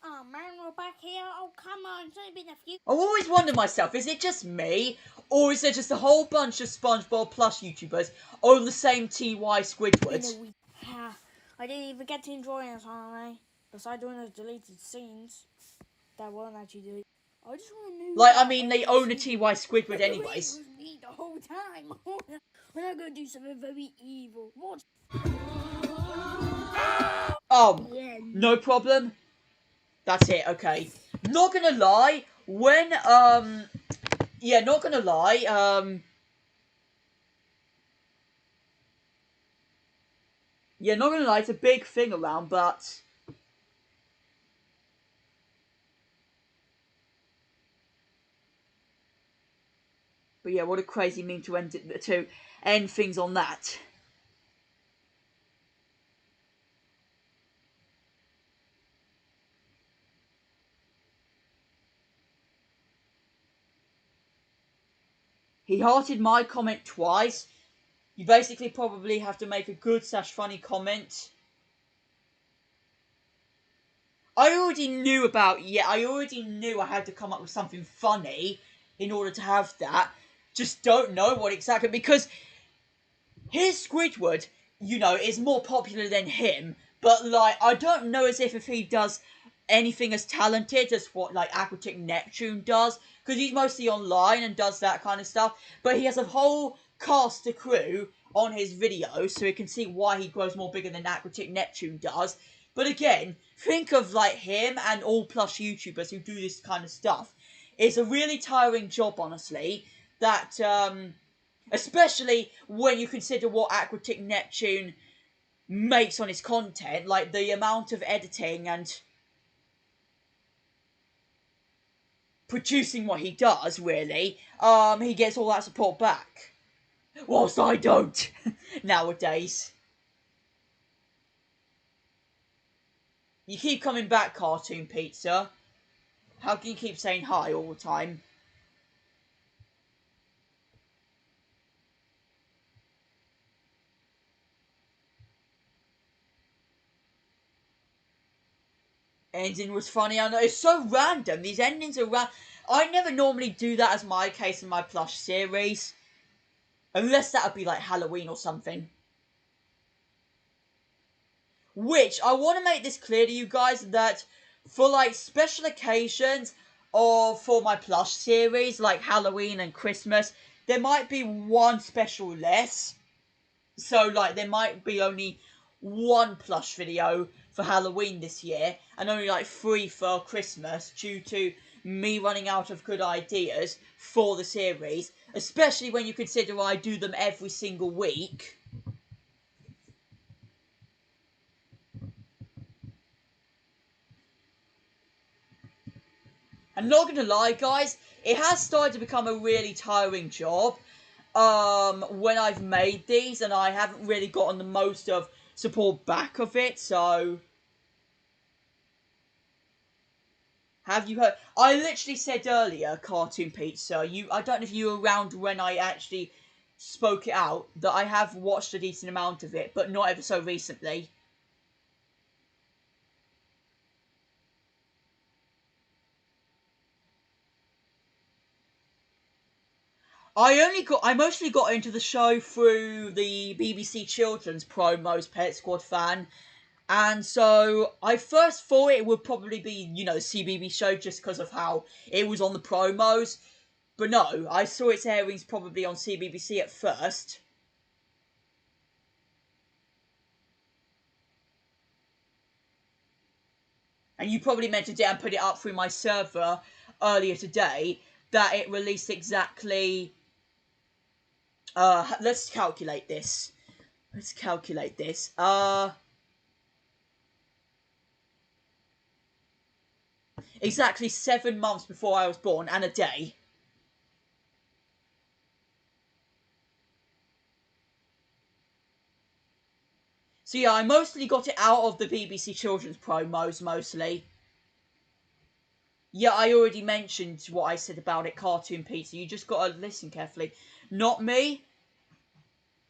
Oh man, we're back here. Oh come on, it's only been a few. I always wonder myself, is it just me? Or is there just a whole bunch of SpongeBob Plush YouTubers on the same TY Squidward? In a week. I didn't even get to enjoy it, alright. Besides doing those deleted scenes that weren't actually deleted. I just want to know. Like, I mean, they own a TY Squidward It anyways. was me the whole time. We're not gonna do something very evil. What? No problem. That's it, okay. Not gonna lie, when, yeah, not gonna lie, yeah, not gonna lie, it's a big thing around, but... But yeah, what a crazy meme to end things on that. He hearted my comment twice. You basically probably have to make a good / funny comment. I already knew I had to come up with something funny in order to have that. Just don't know what exactly, because his Squidward, is more popular than him, but, like, I don't know as if he does anything as talented as what, like, Aquatic Neptune does, because he's mostly online and does that kind of stuff, but he has a whole cast of crew on his videos, so you can see why he grows more bigger than Aquatic Neptune does. But again, think of, like, him and all plush YouTubers who do this kind of stuff. It's a really tiring job, honestly, that, especially when you consider what Aquatic Neptune makes on his content, like the amount of editing and producing what he does, really, he gets all that support back. Whilst I don't, nowadays. You keep coming back, Cartoon Pizza. How can you keep saying hi all the time? Ending was funny, I know. It's so random. These endings are I never normally do that as my case in my plush series. Unless that would be like Halloween or something. Which, I want to make this clear to you guys, that for like special occasions or for my plush series, like Halloween and Christmas, there might be one special less. So, like, there might be only one plush video for Halloween this year, and only like 3 for Christmas, due to me running out of good ideas for the series, especially when you consider I do them every single week. I'm not gonna lie, guys, it has started to become a really tiring job, when I've made these, and I haven't really gotten the most of support back of it, so... Have you heard? I literally said earlier, Cartoon Pizza, I don't know if you were around when I actually spoke it out, that I have watched a decent amount of it, but not ever so recently. I mostly got into the show through the BBC Children's promos, Pet Squad fan, and so I first thought it would probably be, the CBB show just because of how it was on the promos, but no, I saw its airings probably on CBBC at first. And you probably mentioned it and put it up through my server earlier today, that it released exactly... let's calculate this. Exactly 7 months before I was born, and a day. So yeah, I mostly got it out of the BBC Children's promos, mostly. Yeah, I already mentioned what I said about it, Cartoon Pizza. You just gotta listen carefully. Not me.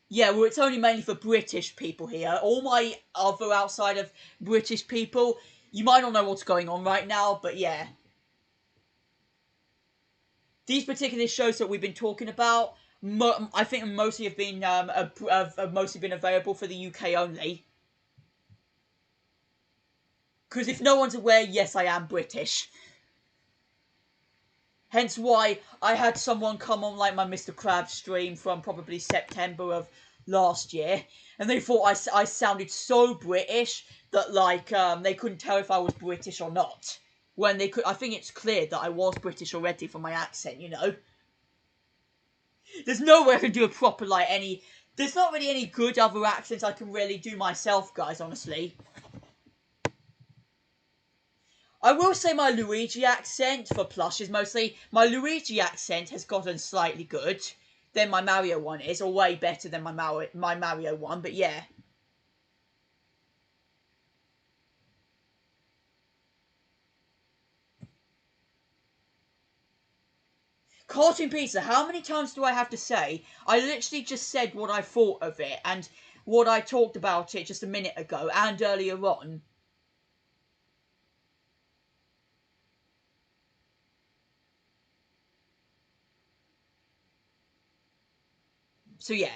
Yeah, well, it's only mainly for British people here. All my other outside of British people, You might not know what's going on right now, but yeah. These particular shows that we've been talking about, I think mostly have been have mostly been available for the UK only. Because if no one's aware, yes, I am British. Hence why I had someone come on like my Mr. Krabs stream from probably September of last year, and they thought I sounded so British that like they couldn't tell if I was British or not. When they could, I think it's clear that I was British already from my accent, you know. There's no way I can do a proper there's not really any good other accents I can really do myself, guys, honestly. I will say my Luigi accent for plush is mostly... My Luigi accent has gotten slightly good than my Mario one is, or way better than my Mario one, but yeah. Cartoon Pizza, how many times do I have to say? I literally just said what I thought of it, and what I talked about it just a minute ago, and earlier on. So yeah.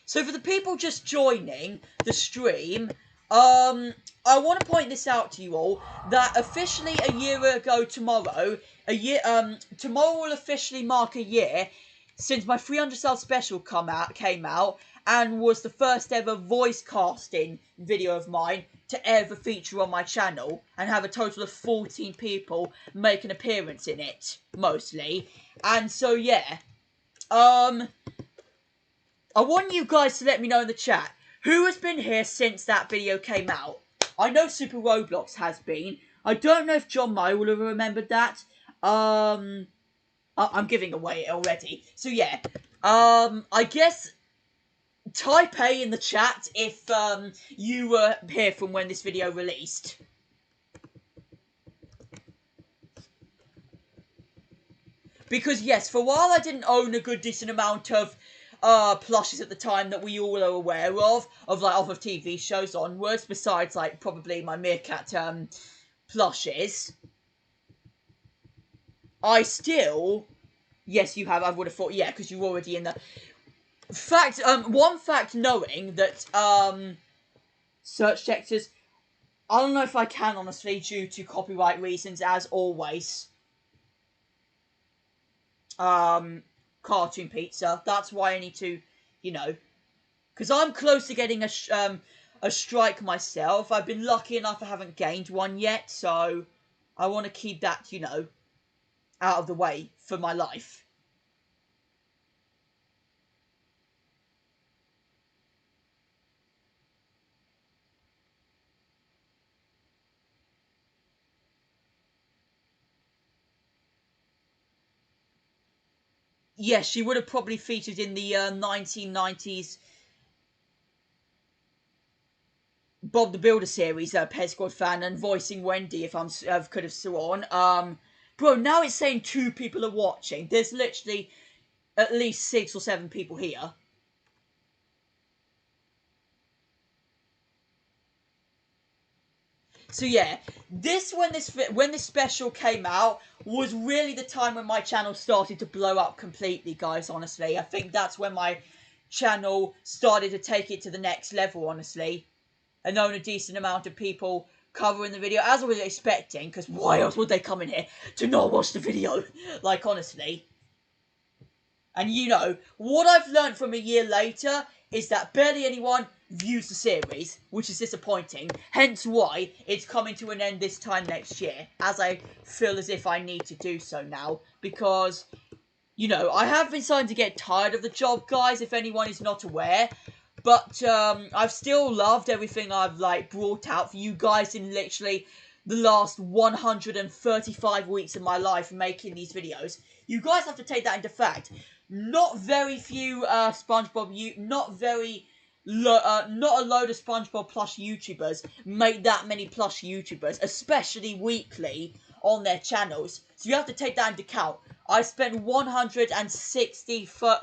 So for the people just joining the stream, I want to point this out to you all, that officially a year ago tomorrow, tomorrow will officially mark a year since my 300 sub special came out, and was the first ever voice casting video of mine to ever feature on my channel, and have a total of 14 people make an appearance in it, mostly. And so yeah, I want you guys to let me know in the chat, who has been here since that video came out? I know Super Roblox has been. I don't know if John Moe will have remembered that. I'm giving away it already. So yeah, I guess type A in the chat if you were here from when this video released. Because yes, for a while I didn't own a good decent amount of plushes at the time that we all are aware of like off of TV shows onwards, besides like probably my Meerkat plushes. I still, yes you have, I would have thought, yeah, because you're already in the fact, one fact knowing that search sectors, I don't know if I can honestly due to copyright reasons as always. Cartoon Pizza. That's why I need to, you know, because I'm close to getting a strike myself. I've been lucky enough I haven't gained one yet, so I want to keep that, you know, out of the way for my life. Yes, she would have probably featured in the 1990s Bob the Builder series, Pet Squad fan, and voicing Wendy, if I could have sworn. Bro, now it's saying 2 people are watching. There's literally at least 6 or 7 people here. So yeah, when this special came out was really the time when my channel started to blow up completely, guys, honestly. I think that's when my channel started to take it to the next level, honestly. And own a decent amount of people covering the video, as I was expecting, because why else would they come in here to not watch the video? Like, honestly. And you know, what I've learned from a year later is that barely anyone views the series, which is disappointing. Hence why it's coming to an end this time next year, as I feel as if I need to do so now. Because, you know, I have been starting to get tired of the job, guys, if anyone is not aware. But I've still loved everything I've, like, brought out for you guys in literally the last 135 weeks of my life making these videos. You guys have to take that into fact. Not very few SpongeBob, not a load of SpongeBob plush YouTubers make that many plush YouTubers, especially weekly, on their channels. So you have to take that into account. I've spent 160 for,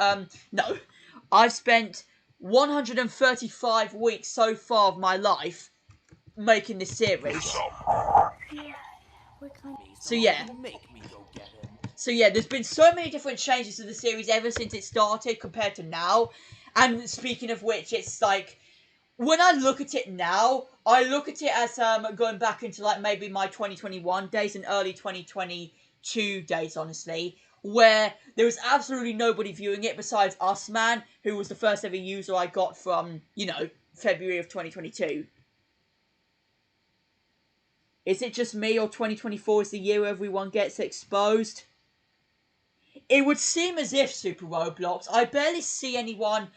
I've spent 135 weeks so far of my life making this series. So yeah. So yeah, there's been so many different changes to the series ever since it started compared to now. And speaking of which, it's like, when I look at it now, I look at it as going back into like maybe my 2021 days and early 2022 days, honestly, where there was absolutely nobody viewing it besides us, man, who was the first ever user I got from, you know, February of 2022. Is it just me, or 2024 is the year everyone gets exposed? It would seem as if, Super Roblox, I barely see anyone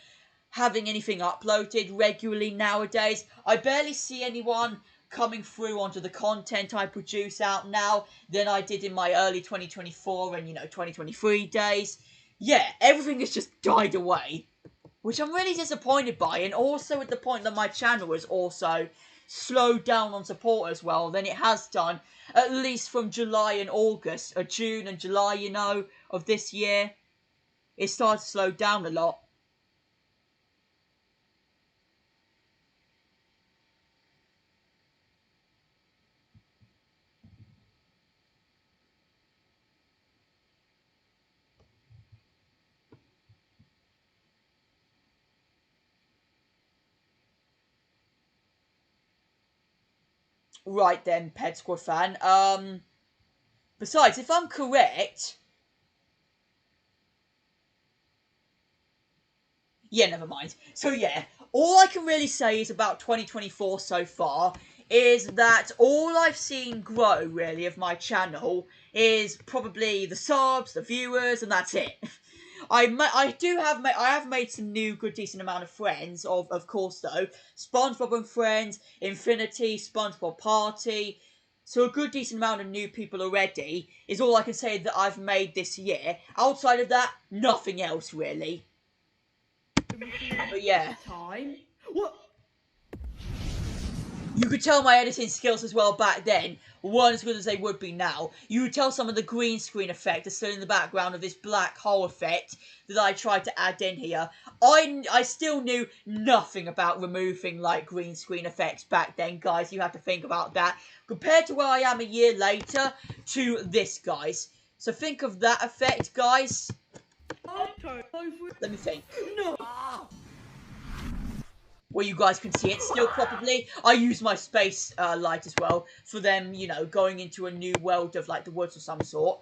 having anything uploaded regularly nowadays. I barely see anyone coming through onto the content I produce out now than I did in my early 2024 and, 2023 days. Yeah, everything has just died away, which I'm really disappointed by, and also at the point that my channel has also slowed down on support as well than it has done, at least from July and August, or June and July, of this year. It started to slow down a lot. Right then, Pet Squad fan. Besides, if I'm correct... Yeah, never mind. So yeah, all I can really say is about 2024 so far is that all I've seen grow, really, of my channel is probably the subs, the viewers, and that's it. I have made some new good decent amount of friends, of course though. SpongeBob and Friends, Infinity, SpongeBob Party. So a good decent amount of new people already is all I can say that I've made this year. Outside of that, nothing else really. But yeah. What? You could tell my editing skills as well back then weren't as good as they would be now. You could tell some of the green screen effect is still in the background of this black hole effect that I tried to add in here. I still knew nothing about removing, like, green screen effects back then, guys. You have to think about that. Compared to where I am a year later to this, guys. So think of that effect, guys. Let me think. No. Where you guys can see it still properly. I use my space light as well for them, going into a new world of, like, the woods of some sort.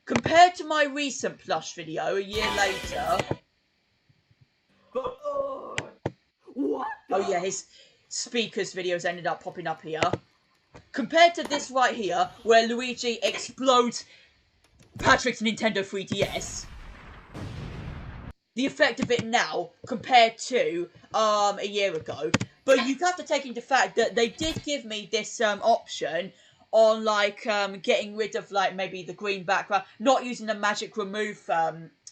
Compared to my recent plush video a year later... What? Oh yeah, his speakers videos ended up popping up here. Compared to this right here, where Luigi explodes Patrick's Nintendo 3DS... the effect of it now compared to a year ago. But you have to take into fact that they did give me this option on, like, getting rid of, like, maybe the green background, not using the magic remove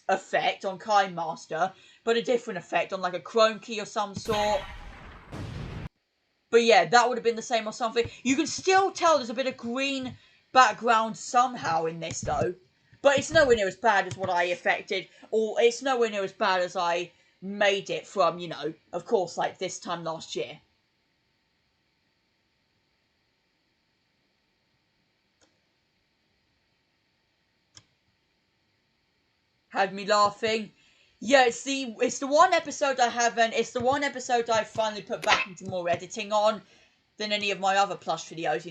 effect on Kind Master, but a different effect on, like, a chrome key or some sort. But yeah, that would have been the same or something. You can still tell there's a bit of green background somehow in this though. But it's nowhere near as bad as what I affected, or it's nowhere near as bad as I made it from, of course, like this time last year. Had me laughing. Yeah, it's the one episode I haven't, it's the one episode I've finally put back into more editing on than any of my other plush videos,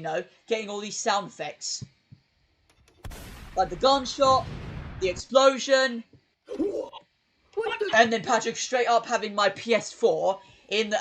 getting all these sound effects. Like the gunshot, the explosion, and then Patrick straight up having my PS4 and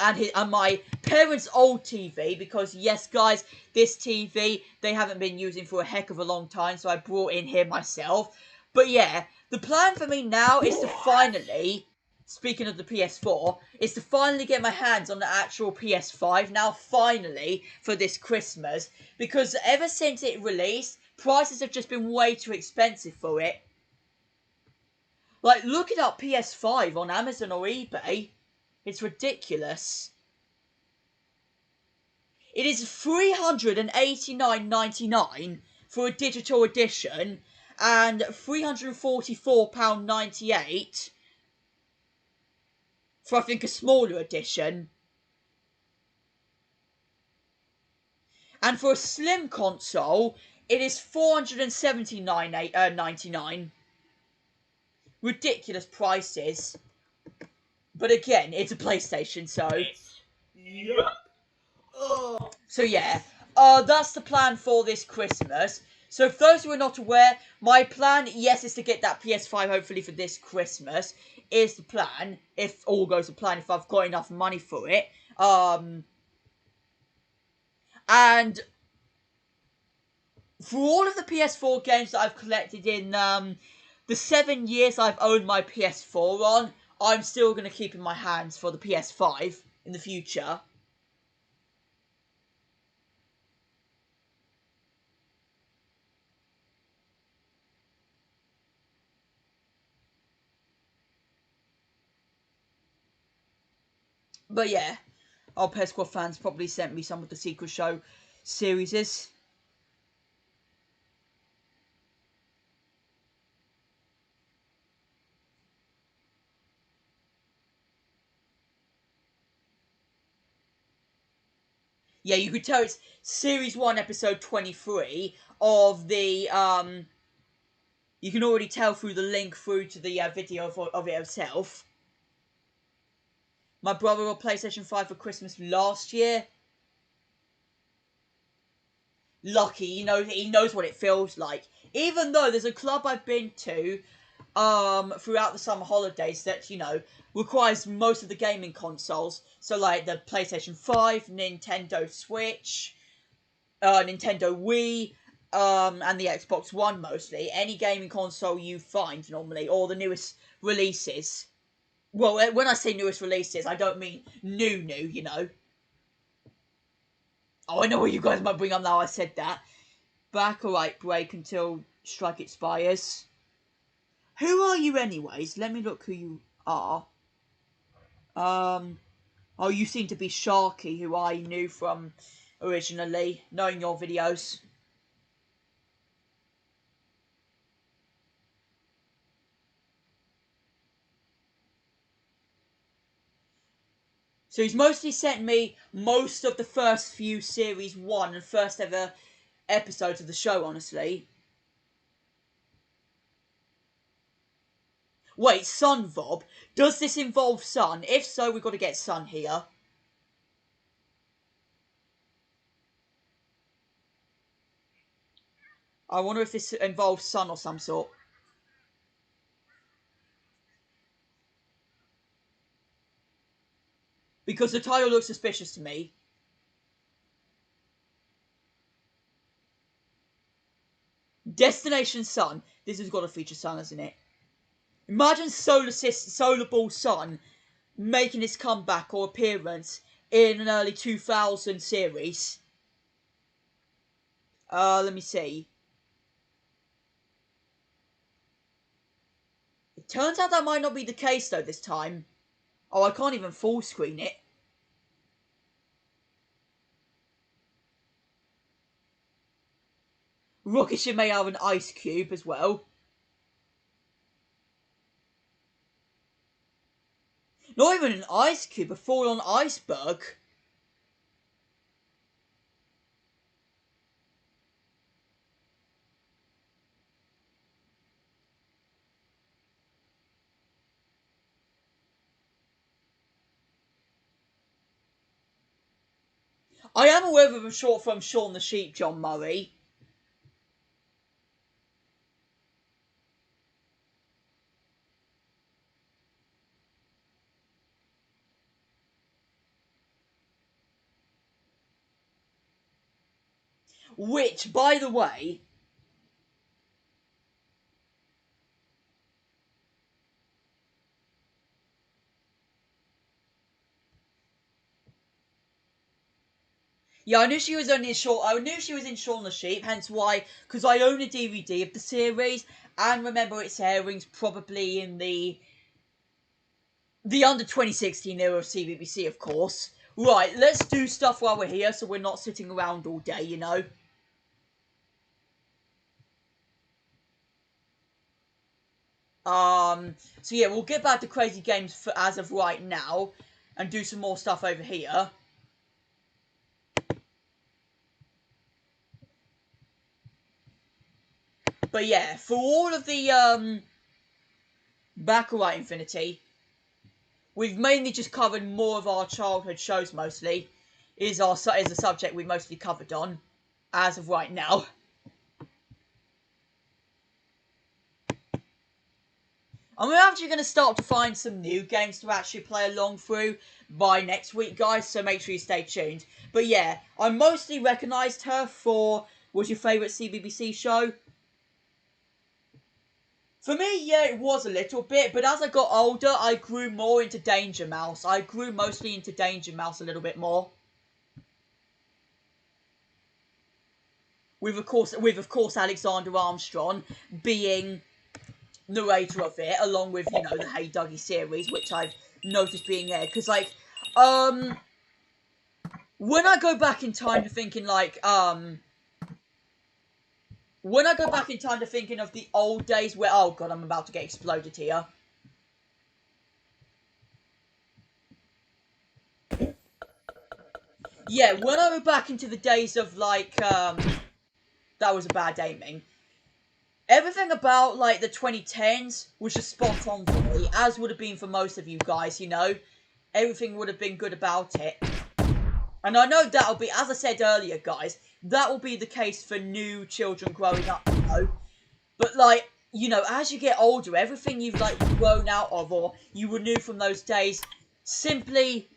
my parents' old TV, because yes, guys, this TV they haven't been using for a heck of a long time, so I brought in here myself. But yeah, the plan for me now is to finally, speaking of the PS4, is to finally get my hands on the actual PS5 now, finally, for this Christmas, because ever since it released, prices have just been way too expensive for it. Like, look it up, PS5 on Amazon or eBay. It's ridiculous. It is $389.99 for a digital edition and £344.98 for I think a smaller edition. And for a slim console, it is $479.99. Ridiculous prices. But again, it's a PlayStation, so... Yup. So yeah, that's the plan for this Christmas. So for those who are not aware, my plan, yes, is to get that PS5 hopefully for this Christmas. Is the plan, if all goes to plan, if I've got enough money for it. And for all of the PS4 games that I've collected in the 7 years I've owned my PS4 on, I'm still going to keep in my hands for the PS5 in the future. But yeah, our PS Squad fans probably sent me some of the Secret Show series. Yeah, you could tell it's Series 1, Episode 23 of the, you can already tell through the link through to the video of it itself. My brother got PlayStation 5 for Christmas last year. Lucky, he knows what it feels like. Even though there's a club I've been to, throughout the summer holidays that, requires most of the gaming consoles. So, like, the PlayStation 5, Nintendo Switch, Nintendo Wii, and the Xbox One mostly. Any gaming console you find, normally, or the newest releases. Well, when I say newest releases, I don't mean new, Oh, I know what you guys might bring up now I said that. Back, alright, break until strike expires. Who are you anyways? Let me look who you are. Oh, you seem to be Sharky, who I knew from originally, knowing your videos. So he's mostly sent me most of the first few Series 1 and first ever episodes of the show, honestly. Wait, Sun Vob? Does this involve Sun? If so, we've got to get Sun here. I wonder if this involves Sun or some sort. Because the title looks suspicious to me. Destination Sun. This has got to feature Sun, hasn't it? Imagine Solar Ball Sun making its comeback or appearance in an early 2000 series. Let me see. It turns out that might not be the case though this time. Oh, I can't even full screen it. Rocket Ship may have an ice cube as well. Not even an ice cube, a full-on iceberg. I am aware of a short from Shaun the Sheep, John Murray. Which, by the way... Yeah, I knew she was only in I knew she was in Shaun the Sheep, hence why, because I own a DVD of the series, and remember its airings probably in the under 2016 era of CBBC, of course. Right, let's do stuff while we're here, so we're not sitting around all day, So yeah, we'll get back to crazy games for as of right now, and do some more stuff over here. But yeah, for all of the Baccarat Infinity, we've mainly just covered more of our childhood shows. Mostly, is the subject we mostly covered on, as of right now. And we're actually going to start to find some new games to actually play along through by next week, guys, so make sure you stay tuned. But yeah, I mostly recognised her for, what's your favourite CBBC show? For me, yeah, it was a little bit, but as I got older, I grew more into Danger Mouse. I grew mostly into Danger Mouse a little bit more. With of course Alexander Armstrong being narrator of it, along with, you know, the Hey Dougie series, which I've noticed being there. Because, like, when I go back in time to thinking, like, when I go back in time to thinking of the old days where, oh god, I'm about to get exploded here. Yeah, when I go back into the days of, like, that was a bad aiming. Everything about, like, the 2010s was just spot on for me, as would have been for most of you guys, you know? Everything would have been good about it. And I know that'll be, as I said earlier, guys, that will be the case for new children growing up, you know? But, like, you know, as you get older, everything you've, like, grown out of, or you renew from those days, simply,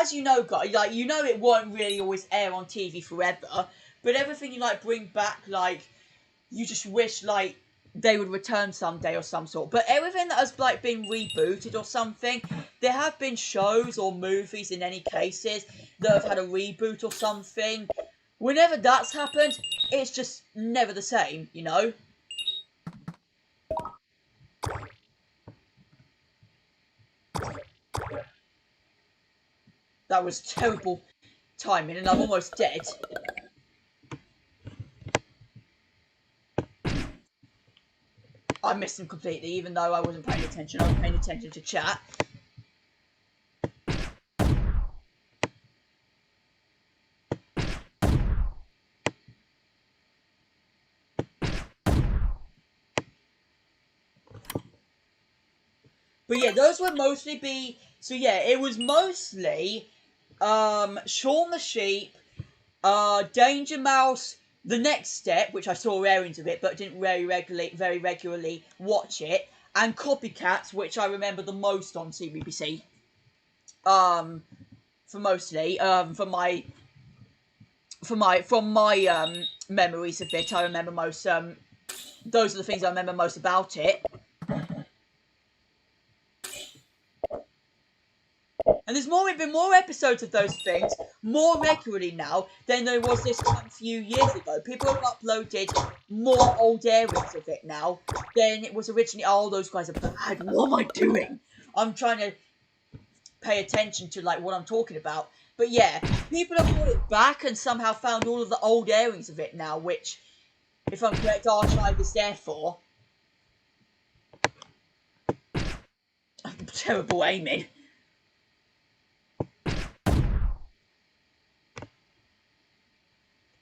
as you know, guys, like, you know it won't really always air on TV forever, but everything you, like, bring back, like, you just wish, like, they would return someday or some sort. But everything that has, like, been rebooted or something, there have been shows or movies in any cases that have had a reboot or something. Whenever that's happened, it's just never the same, you know? That was terrible timing, and I'm almost dead. I missed him completely, even though I wasn't paying attention. I was paying attention to chat. But yeah, those would mostly be... So yeah, it was mostly Shaun the Sheep, Danger Mouse, The Next Step, which I saw airings of it, but didn't very regularly watch it, and Copycats, which I remember the most on CBBC. For mostly, from my memories of it, I remember most. Those are the things I remember most about it. And there's been more episodes of those things, more regularly now, than there was this time a few years ago. People have uploaded more old airings of it now than it was originally. Oh, those guys are bad. What am I doing? I'm trying to pay attention to, like, what I'm talking about. But yeah, people have brought it back and somehow found all of the old airings of it now, which, if I'm correct, Archive is there for. Terrible aiming.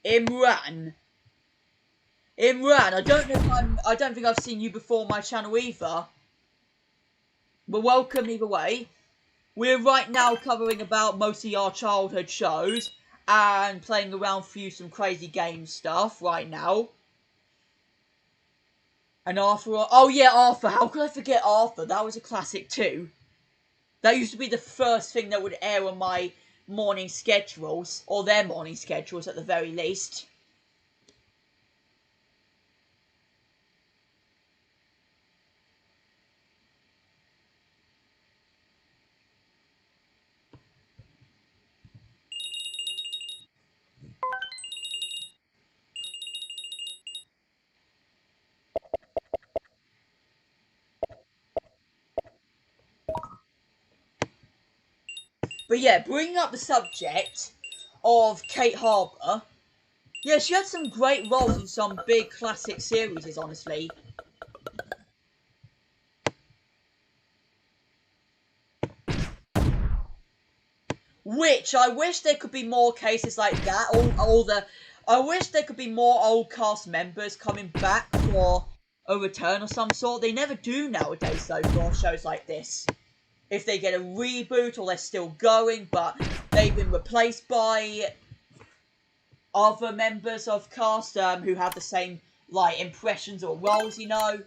Imran, I don't know if I don't think I've seen you before on my channel either. But welcome either way. We're right now covering about mostly our childhood shows and playing around through some crazy game stuff right now. And Arthur, oh yeah, Arthur, how could I forget Arthur? That was a classic too. That used to be the first thing that would air on my morning schedules, or their morning schedules at the very least. But yeah, bringing up the subject of Kate Harbour, yeah, she had some great roles in some big classic series, honestly. Which I wish there could be more cases like that. I wish there could be more old cast members coming back for a return of some sort. They never do nowadays though for shows like this. If they get a reboot or they're still going, but they've been replaced by other members of cast who have the same like impressions or roles, you know.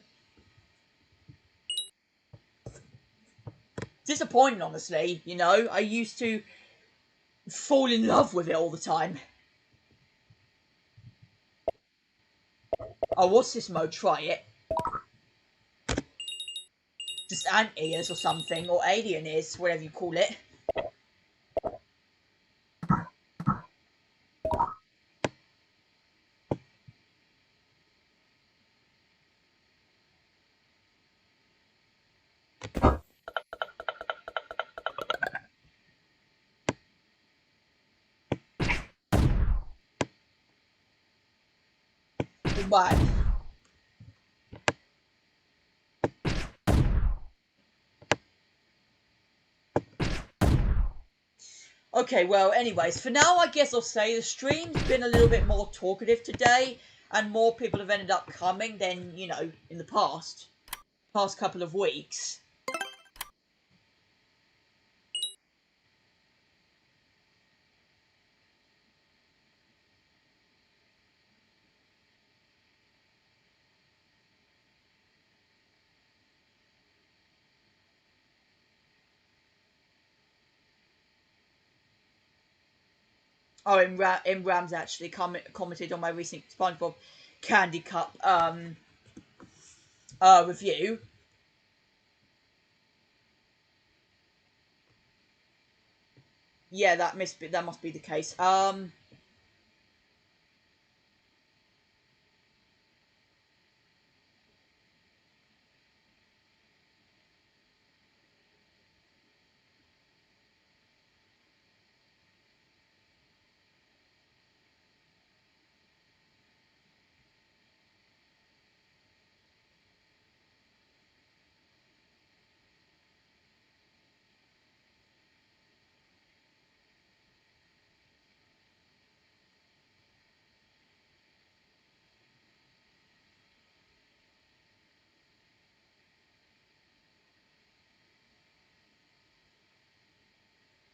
Disappointing, honestly, you know. I used to fall in love with it all the time. Oh, what's this mode? Try it. Just ant ears or something, or alien ears, whatever you call it. Goodbye. Okay, well, anyways, for now, I guess I'll say the stream's been a little bit more talkative today, and more people have ended up coming than, you know, in the past couple of weeks. Oh, and Rams actually commented on my recent SpongeBob Candy Cup review. Yeah, that must be the case.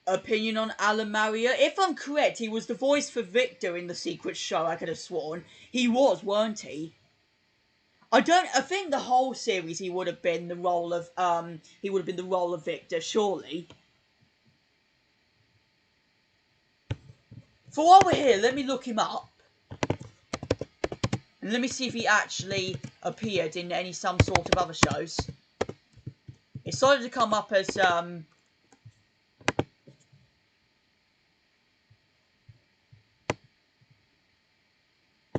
Opinion on Alan Maria? If I'm correct, he was the voice for Victor in the Secret Show. I could have sworn he was, weren't he? I think the whole series he would have been the role of Victor, surely. For while we're here, let me look him up. And let me see if he actually appeared in some sort of other shows. It started to come up as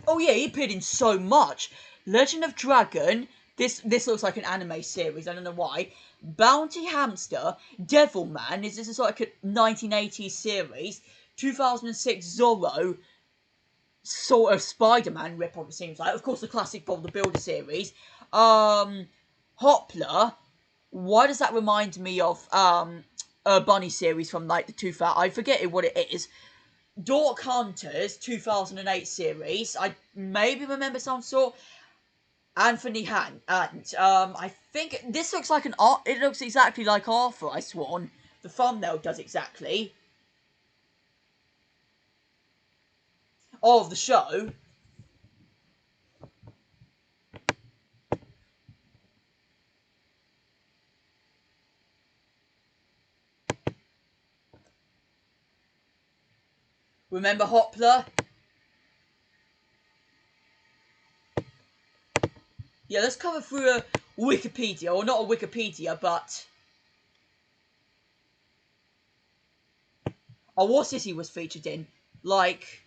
oh yeah, he appeared in so much. Legend of Dragon. This looks like an anime series. I don't know why. Bounty Hamster. Devilman. This is like a 1980s series. 2006 Zorro. Sort of Spider-Man ripoff, it seems like. Of course, the classic Bob the Builder series. Hoppler. Why does that remind me of a bunny series from like the 2000? I forget what it is. Dork Hunters 2008 series. I maybe remember some sort. Anthony Hunt. I think this looks like it looks exactly like Arthur, I sworn. The thumbnail does exactly. Oh, of the show. Remember Hoppler? Yeah, let's cover through a Wikipedia, or not a Wikipedia, but oh, what's this he was featured in? Like,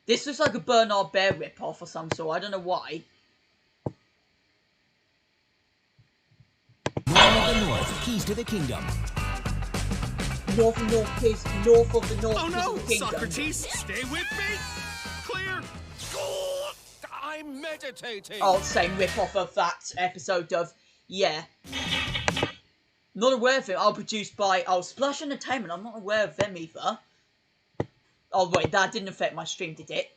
this looks like a Bernard Bear ripoff or some sort. I don't know why. North of the North, keys to the kingdom. North of the North, keys to the kingdom. Oh no, Socrates, stay with me. Clear. I I'm meditating. Oh, same rip-off of that episode of, yeah. Not aware of it. Oh, produced by, Splash Entertainment. I'm not aware of them either. Oh, wait, that didn't affect my stream, did it?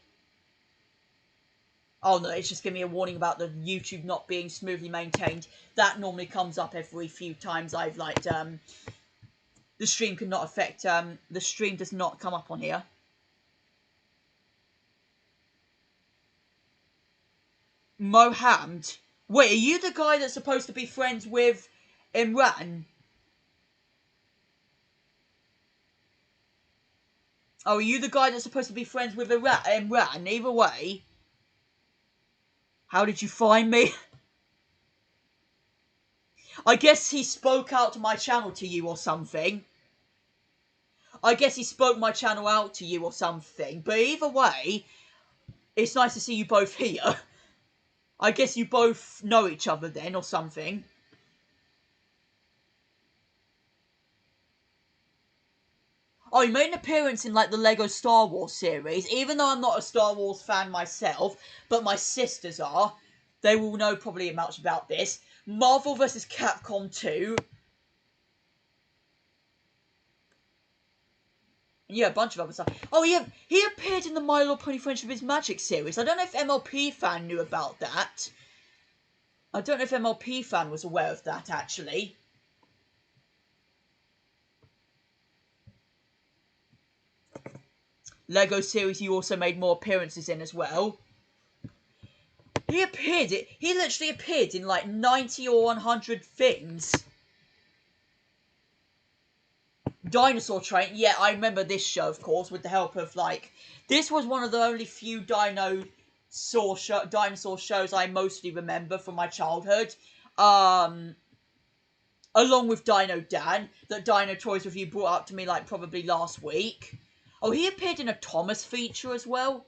Oh, no, it's just giving me a warning about the YouTube not being smoothly maintained. That normally comes up every few times I've, like, the stream cannot affect, the stream does not come up on here. Mohammed? Wait, are you the guy that's supposed to be friends with Imran? Oh, are you the guy that's supposed to be friends with Imran? Either way. How did you find me? I guess he spoke out to my channel to you or something. I guess he spoke my channel out to you or something. But either way, it's nice to see you both here. I guess you both know each other then or something. Oh, you made an appearance in, like, the Lego Star Wars series. Even though I'm not a Star Wars fan myself, but my sisters are. They will know probably much about this. Marvel vs. Capcom 2. And yeah, a bunch of other stuff. Oh, yeah, he appeared in the My Little Pony Friendship is Magic series. I don't know if MLP fan knew about that. I don't know if MLP fan was aware of that, actually. Lego series he also made more appearances in as well. He literally appeared in like 90 or 100 things. Dinosaur Train, yeah, I remember this show, of course, with the help of, like, this was one of the only few dinosaur shows I mostly remember from my childhood. Along with Dino Dan, that Dino Toys Review brought up to me, like, probably last week. Oh, he appeared in a Thomas feature as well.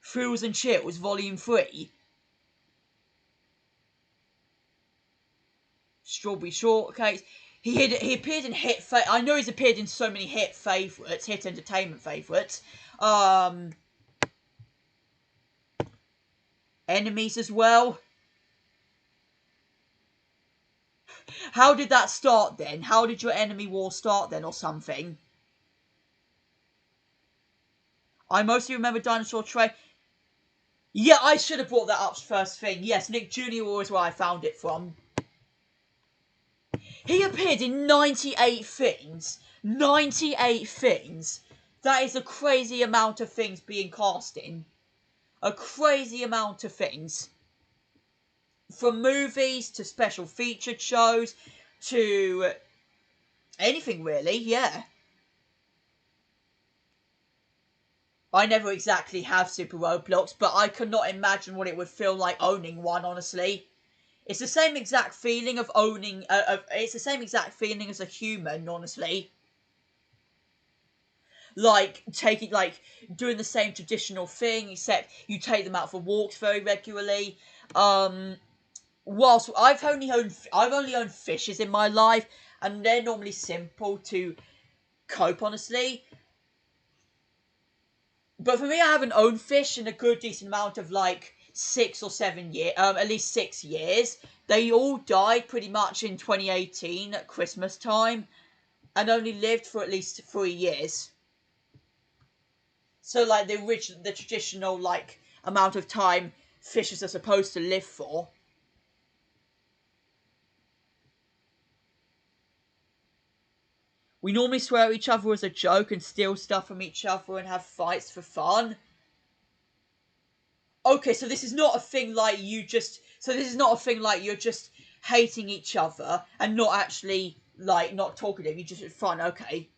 Thrills and Chills, Volume 3. Strawberry Shortcakes. He appeared in I know he's appeared in so many hit entertainment favourites. Enemies as well. How did that start then? How did your enemy war start then or something? I mostly remember Dinosaur Train. Yeah, I should have brought that up first thing. Yes, Nick Jr. was where I found it from. He appeared in 98 things. 98 things. That is a crazy amount of things being cast in. A crazy amount of things. From movies to special featured shows to anything really, yeah. I never exactly have Super Roblox, but I could not imagine what it would feel like owning one, honestly. It's the same exact feeling of owning, it's the same exact feeling as a human, honestly. Like, doing the same traditional thing, except you take them out for walks very regularly. Whilst I've only owned fishes in my life, and they're normally simple to cope, honestly. But for me, I haven't owned fish in a good decent amount of like 6 or 7 years, at least 6 years. They all died pretty much in 2018 at Christmas time, and only lived for at least 3 years. So like the traditional like amount of time fishes are supposed to live for. We normally swear at each other as a joke and steal stuff from each other and have fights for fun. Okay, so this is not a thing like you just... So this is not a thing like you're just hating each other and not actually, like, not talking to them. You just fun, okay.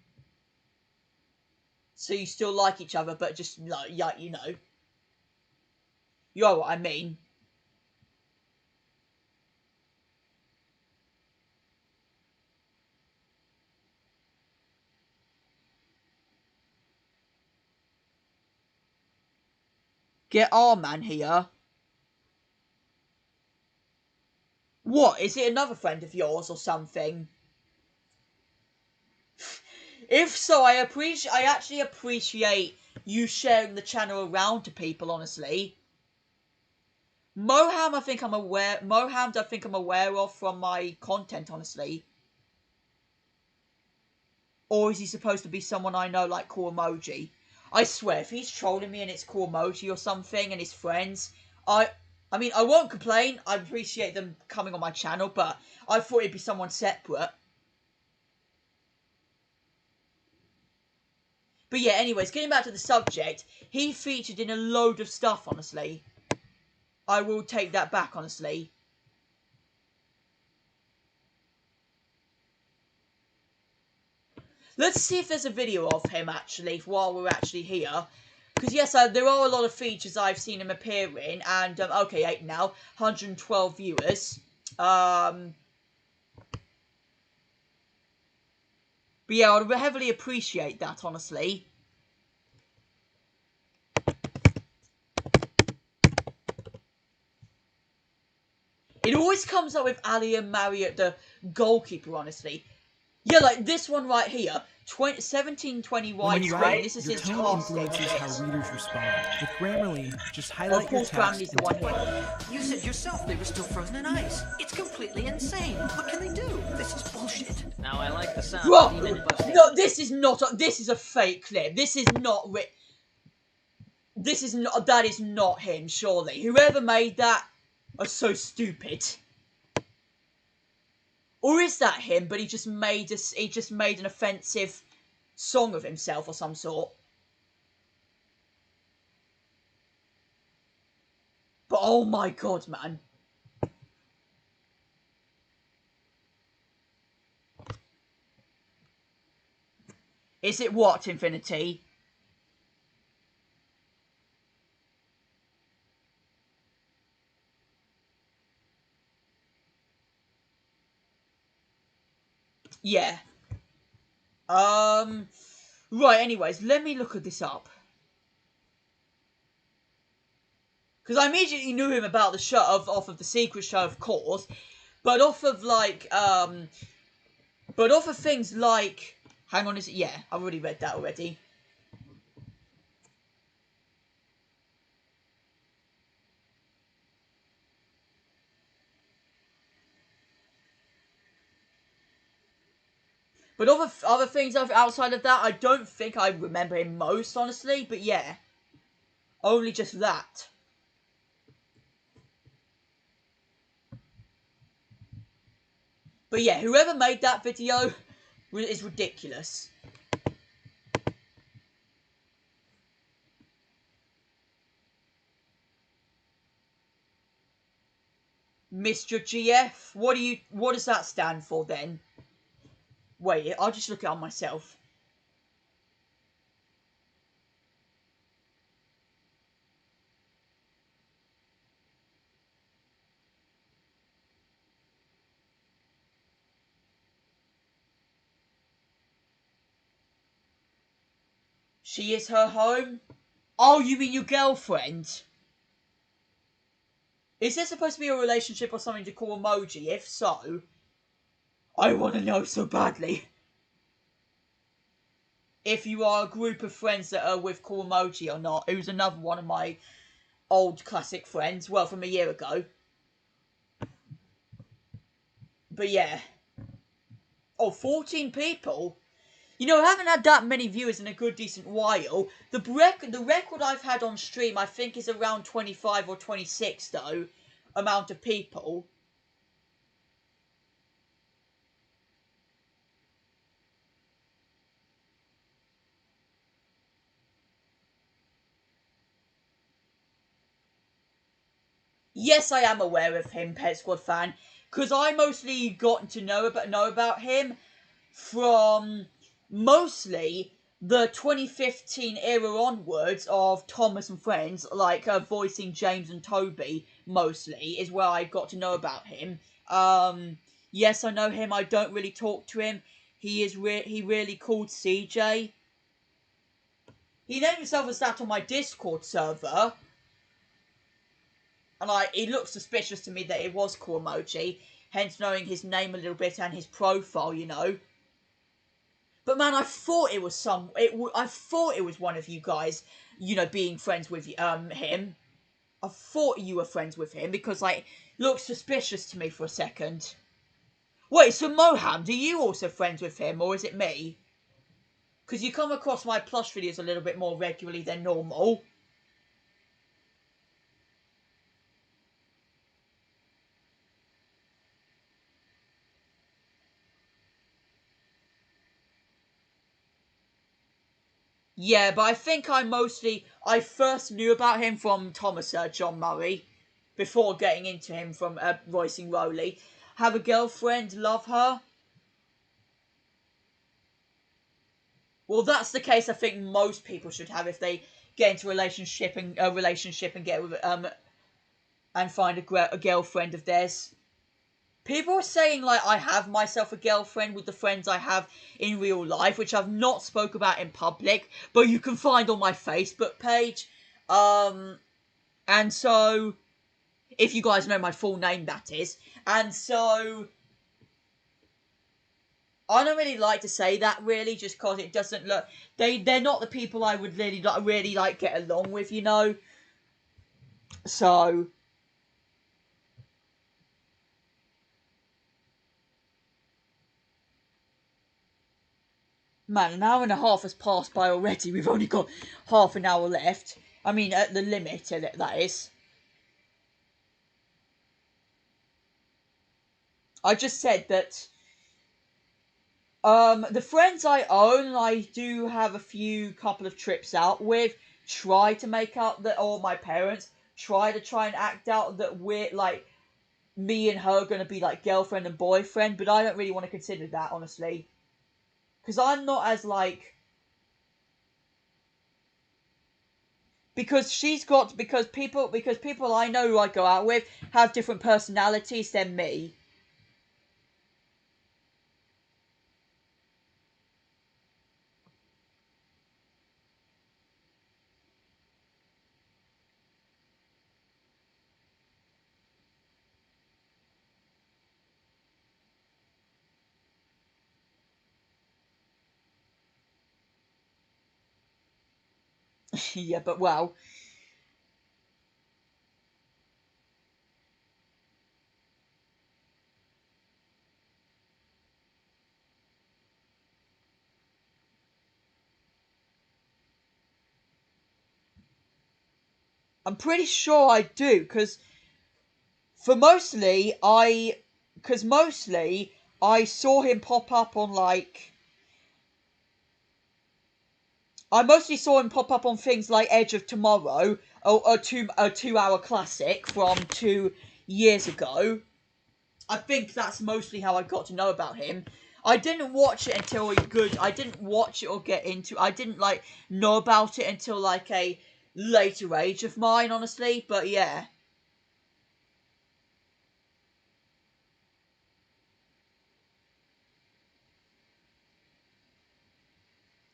So you still like each other, but just, like, yeah, you know. You know what I mean. Get our man here. What? Is it another friend of yours or something? If so, I actually appreciate you sharing the channel around to people, honestly. Moham, I think I'm aware of from my content, honestly. Or is he supposed to be someone I know, like Cool Emoji? I swear, if he's trolling me and it's Cool Emoji or something and his friends, I mean, I won't complain. I appreciate them coming on my channel, but I thought it'd be someone separate. But yeah, anyways, getting back to the subject, he featured in a load of stuff, honestly. I will take that back, honestly. Let's see if there's a video of him, actually, while we're actually here. Because, yes, there are a lot of features I've seen him appear in. And, okay, 8 now. 112 viewers. But yeah, I would heavily appreciate that, honestly. It always comes up with Ali and Marriott, the goalkeeper, honestly. Yeah, like this one right here. 1720 widescreen. This is your his tone casting. influences how readers respond. With Grammarly, just Of highlight your course, text. Grammarly's the one here. You said yourself they were still frozen in ice. It's completely insane. What can they do? This is bullshit. Now I like the sound Bro, of demon busting. no, this is not. This is a fake clip. This is not. This is not. That is not him. Surely, whoever made that are so stupid. Or is that him? But he just made us. He just made an offensive song of himself or some sort. But oh my god, man. Is it what, Infinity? Yeah. Right, anyways, let me look at this up. Because I immediately knew him about the show, off of the Secret Show, of course. But off of, like, but off of things like... Hang on, is it? Yeah, I've already read that already. But other things outside of that, I don't think I remember him most, honestly. But yeah. Only just that. But yeah, whoever made that video is ridiculous. Mr. GF? What does that stand for then? Wait, I'll just look it up myself. She is her home? Oh, you mean your girlfriend? Is there supposed to be a relationship or something to call emoji? If so, I want to know so badly. If you are a group of friends that are with Cool Emoji or not, who's another one of my old classic friends, well, from a year ago. But yeah. Oh, 14 people? You know, I haven't had that many viewers in a good decent while. The record I've had on stream, I think, is around 25 or 26, though, amount of people. Yes, I am aware of him, Pet Squad fan, because I mostly got to know about him from mostly the 2015 era onwards of Thomas and Friends, like voicing James and Toby, mostly, is where I got to know about him. Yes, I know him, I don't really talk to him. He really called CJ. He named himself as that on my Discord server. And it looked suspicious to me that it was Cool Emoji, hence knowing his name a little bit and his profile, you know. But man, I thought it was I thought it was one of you guys, you know, being friends with him. I thought you were friends with him because, like, looked suspicious to me for a second. Wait, so Moham, are you also friends with him, or is it me? Because you come across my plush videos a little bit more regularly than normal. Yeah, but I think I first knew about him from Thomas John Murray, before getting into him from voicing Rowley. Have a girlfriend, love her. Well, that's the case I think most people should have if they get into a relationship and get with and find a girlfriend of theirs. People are saying, like, I have myself a girlfriend with the friends I have in real life, which I've not spoke about in public, but you can find on my Facebook page. And so, if you guys know my full name, that is. And so, I don't really like to say that, really, just because it doesn't look... They're not the people I would really like get along with, you know? So... Man, an hour and a half has passed by already. We've only got half an hour left. I mean, at the limit, that is. I just said that the friends I own, I do have a couple of trips out with. Try to make out that, or my parents try and act out that we're, like, me and her gonna be, like, girlfriend and boyfriend, but I don't really want to consider that, honestly. Because I'm not as, like... Because people I know who I go out with have different personalities than me. Yeah, but well... I'm pretty sure I do, because mostly I saw him pop up on, like... I mostly saw him pop up on things like Edge of Tomorrow, a 2-hour classic from 2 years ago. I think that's mostly how I got to know about him. I didn't watch it until I didn't watch it or get into... I didn't, like, know about it until, like, a later age of mine, honestly. But, yeah.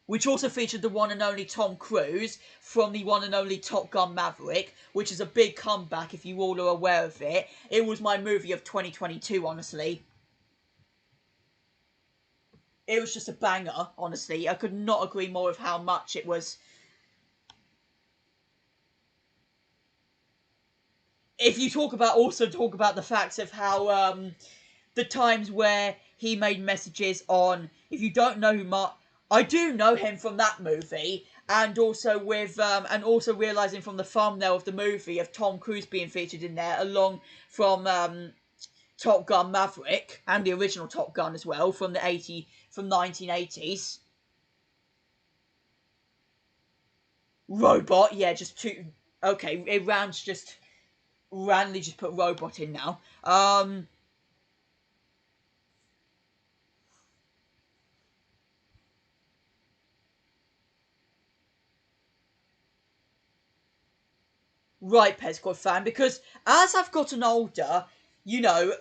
Which also featured the one and only Tom Cruise from the one and only Top Gun Maverick, which is a big comeback if you all are aware of it. It was my movie of 2022, honestly. It was just a banger, honestly. I could not agree more with how much it was. If you talk about the facts of how the times where he made messages on, if you don't know who I do know him from that movie, and also realizing from the thumbnail of the movie of Tom Cruise being featured in there, along from Top Gun Maverick and the original Top Gun as well from 1980s. Robot, yeah, just two. Okay, it randomly just put robot in now. Right, Pescod fan, because as I've gotten older, you know,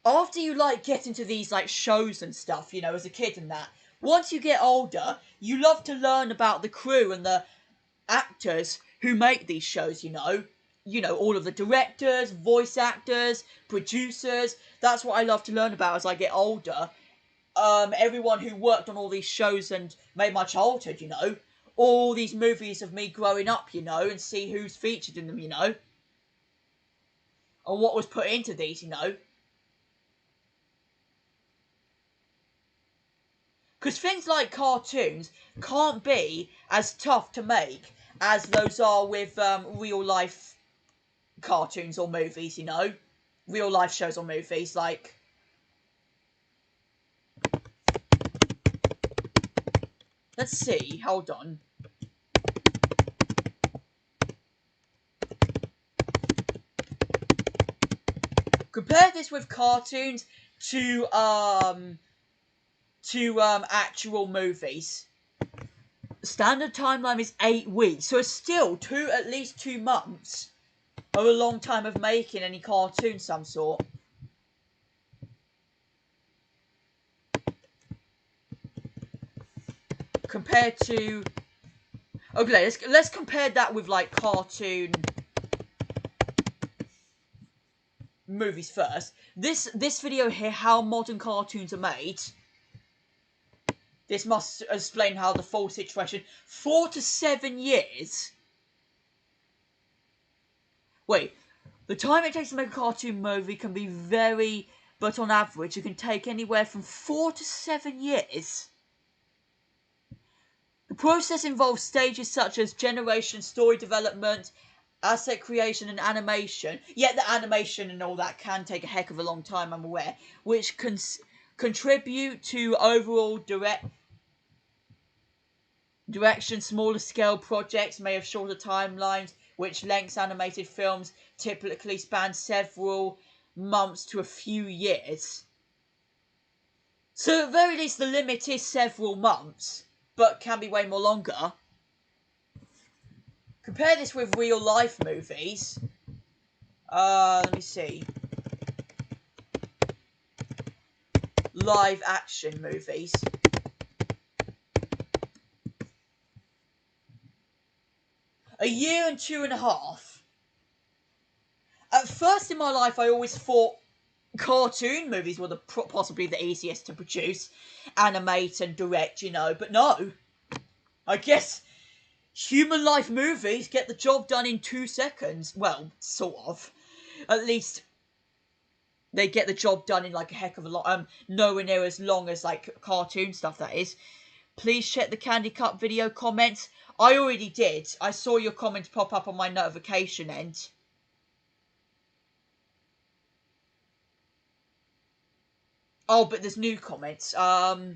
after you, like, get into these, like, shows and stuff, you know, as a kid and that, once you get older, you love to learn about the crew and the actors who make these shows, you know. You know, all of the directors, voice actors, producers. That's what I love to learn about as I get older. everyone who worked on all these shows and made my childhood, you know. All these movies of me growing up, you know, and see who's featured in them, you know. And what was put into these, you know. Because things like cartoons can't be as tough to make as those are with real life cartoons or movies, you know. Real life shows or movies, like... Let's see, hold on. Compare this with cartoons to actual movies. Standard timeline is 8 weeks, so it's still at least 2 months of a long time of making any cartoon some sort. Compared to... Okay, let's compare that with, like, cartoon movies first. This video here, how modern cartoons are made. This must explain how the full situation... 4 to 7 years? Wait, the time it takes to make a cartoon movie can be very... But on average, it can take anywhere from 4 to 7 years. The process involves stages such as generation, story development, asset creation and animation. Yet the animation and all that can take a heck of a long time, I'm aware. Which can contribute to overall direction. Smaller scale projects may have shorter timelines, which lengths animated films typically span several months to a few years. So at the very least the limit is several months, but can be way more longer. Compare this with real life movies. Let me see. Live action movies. A year and 2.5. At first in my life I always thought cartoon movies were possibly the easiest to produce, animate and direct, you know, but no. I guess human life movies get the job done in 2 seconds. Well, sort of. At least they get the job done in like a heck of a lot. Nowhere near as long as like cartoon stuff, that is. Please check the Candy Cup video comments. I already did. I saw your comments pop up on my notification end. Oh, but there's new comments. Oh,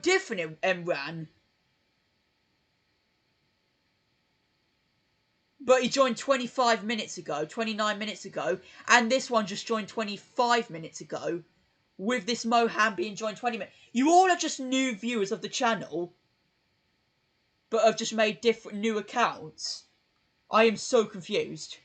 different Emran. But he joined 25 minutes ago, 29 minutes ago, and this one just joined 25 minutes ago, with this Mohan being joined 20 minutes. You all are just new viewers of the channel, but have just made different new accounts. I am so confused.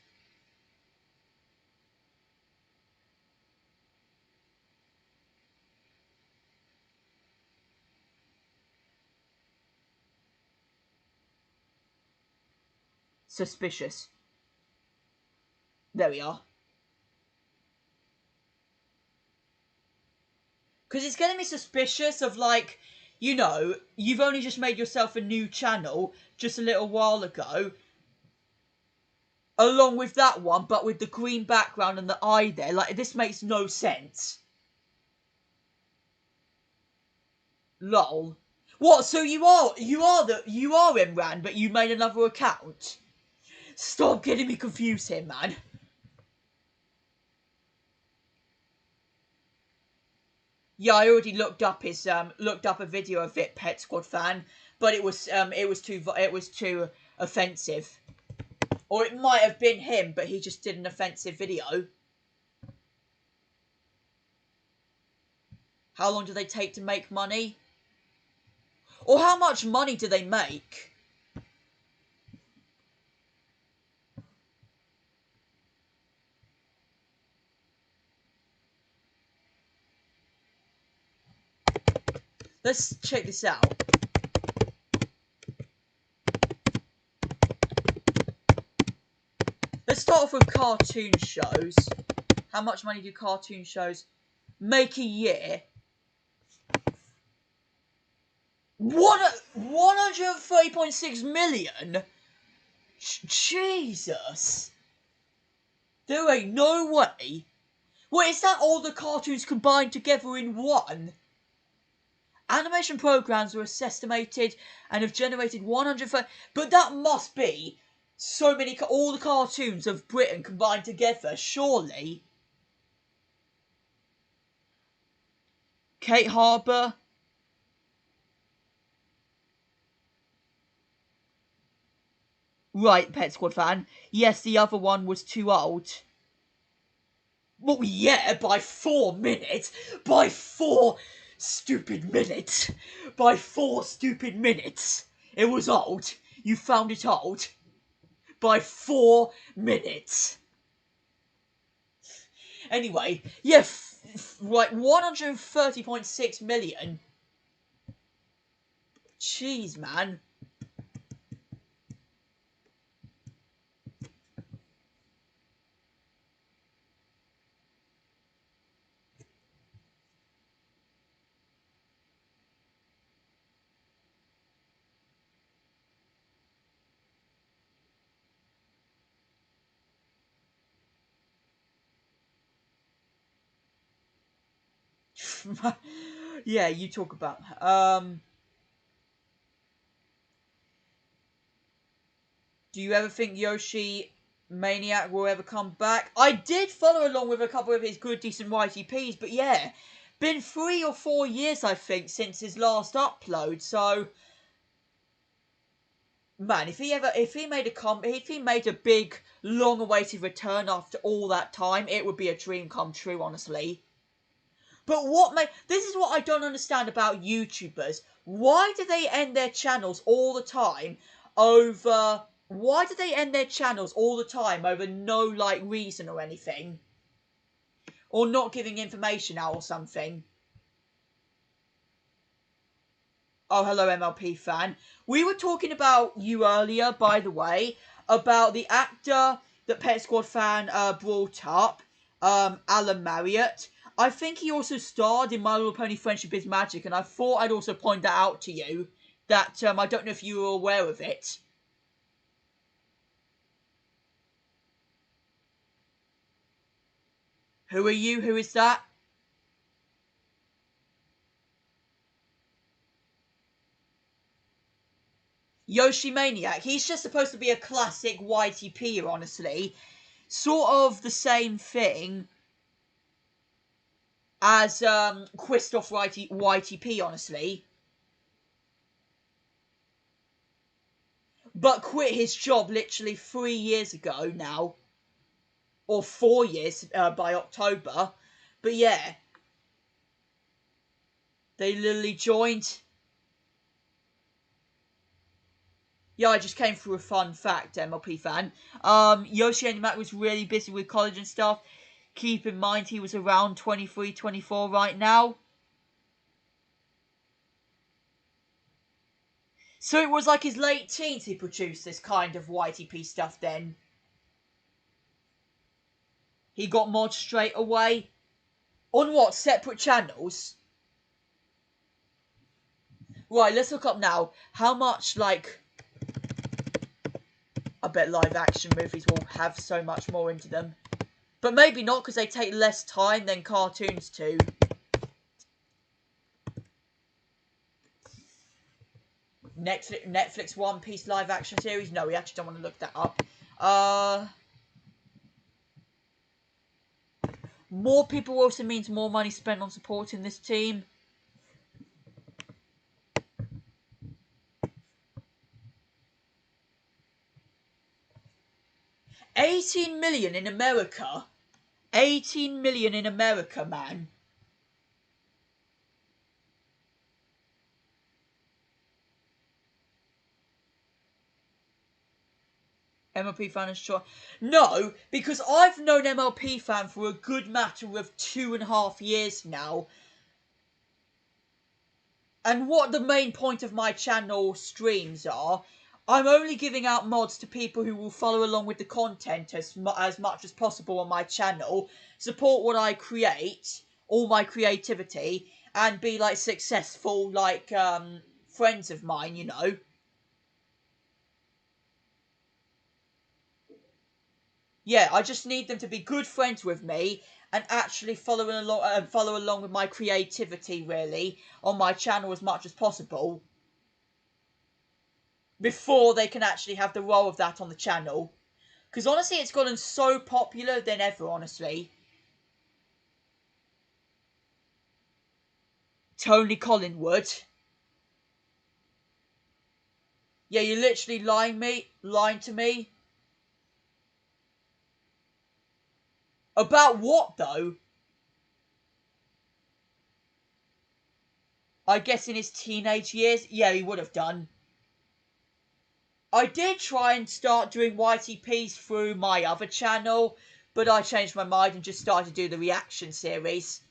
Suspicious. There we are. Because it's getting me suspicious of, like, you know, you've only just made yourself a new channel just a little while ago. Along with that one, but with the green background and the eye there. Like, this makes no sense. Lol. What, so you are Imran, but you made another account? Stop getting me confused here, man. Yeah, I already looked up his a video of it, Pet Squad fan, but it was too offensive. Or it might have been him, but he just did an offensive video. How long do they take to make money? Or how much money do they make? Let's check this out. start off with cartoon shows. How much money do cartoon shows make a year? 130.6 million? Jesus. There ain't no way. Wait, is that all the cartoons combined together in one? Animation programs were estimated and have generated 130... But that must be so many... All the cartoons of Britain combined together, surely. Kate Harbour. Right, Pet Squad fan. Yes, the other one was too old. Well, yeah, by 4 minutes. By 4 stupid minutes. By 4 stupid minutes. It was old. You found it old. By 4 minutes. Anyway, yeah, right, 130.6 million. Jeez, man. Yeah, you talk about... Do you ever think Yoshi Maniac will ever come back? I did follow along with a couple of his good, decent YTPs, but yeah, been 3 or 4 years, I think, since his last upload, so... Man, if he made a big, long-awaited return after all that time, it would be a dream come true, honestly. But this is what I don't understand about YouTubers. Why do they end their channels all the time over... Why do they end their channels all the time over no, like, reason or anything? Or not giving information out or something? Oh, hello, MLP fan. We were talking about you earlier, by the way, about the actor that Pet Squad fan brought up, Alan Marriott. I think he also starred in My Little Pony Friendship is Magic, and I thought I'd also point that out to you, that I don't know if you were aware of it. Who are you? Who is that? Yoshi Maniac. He's just supposed to be a classic YTP, honestly. Sort of the same thing as Christoph YTP, honestly. But quit his job literally 3 years ago now. Or 4 years by October. But yeah. They literally joined. Yeah, I just came through a fun fact, MLP fan. Yoshi and Mac was really busy with college and stuff. Keep in mind he was around 23, 24 right now. So it was like his late teens he produced this kind of YTP stuff then. He got mods straight away. On what? Separate channels? Right, let's look up now. How much, like... I bet live action movies will have so much more into them. But maybe not, because they take less time than cartoons do. Netflix One Piece live action series? No, we actually don't want to look that up. More people also means more money spent on supporting this team. $18 million in America. 18 million in America, man. MLP fan is sure. No, because I've known MLP fan for a good matter of 2.5 years now. And what the main point of my channel streams are, I'm only giving out mods to people who will follow along with the content as much as possible on my channel, support what I create, all my creativity, and be like successful, like, friends of mine, you know. Yeah, I just need them to be good friends with me and actually follow along with my creativity, really, on my channel as much as possible. Before they can actually have the role of that on the channel. Because honestly, it's gotten so popular than ever, honestly. Tony Collingwood. Yeah, you're literally lying to me. About what, though? I guess in his teenage years, yeah, he would have done. I did try and start doing YTPs through my other channel, but I changed my mind and just started to do the reaction series.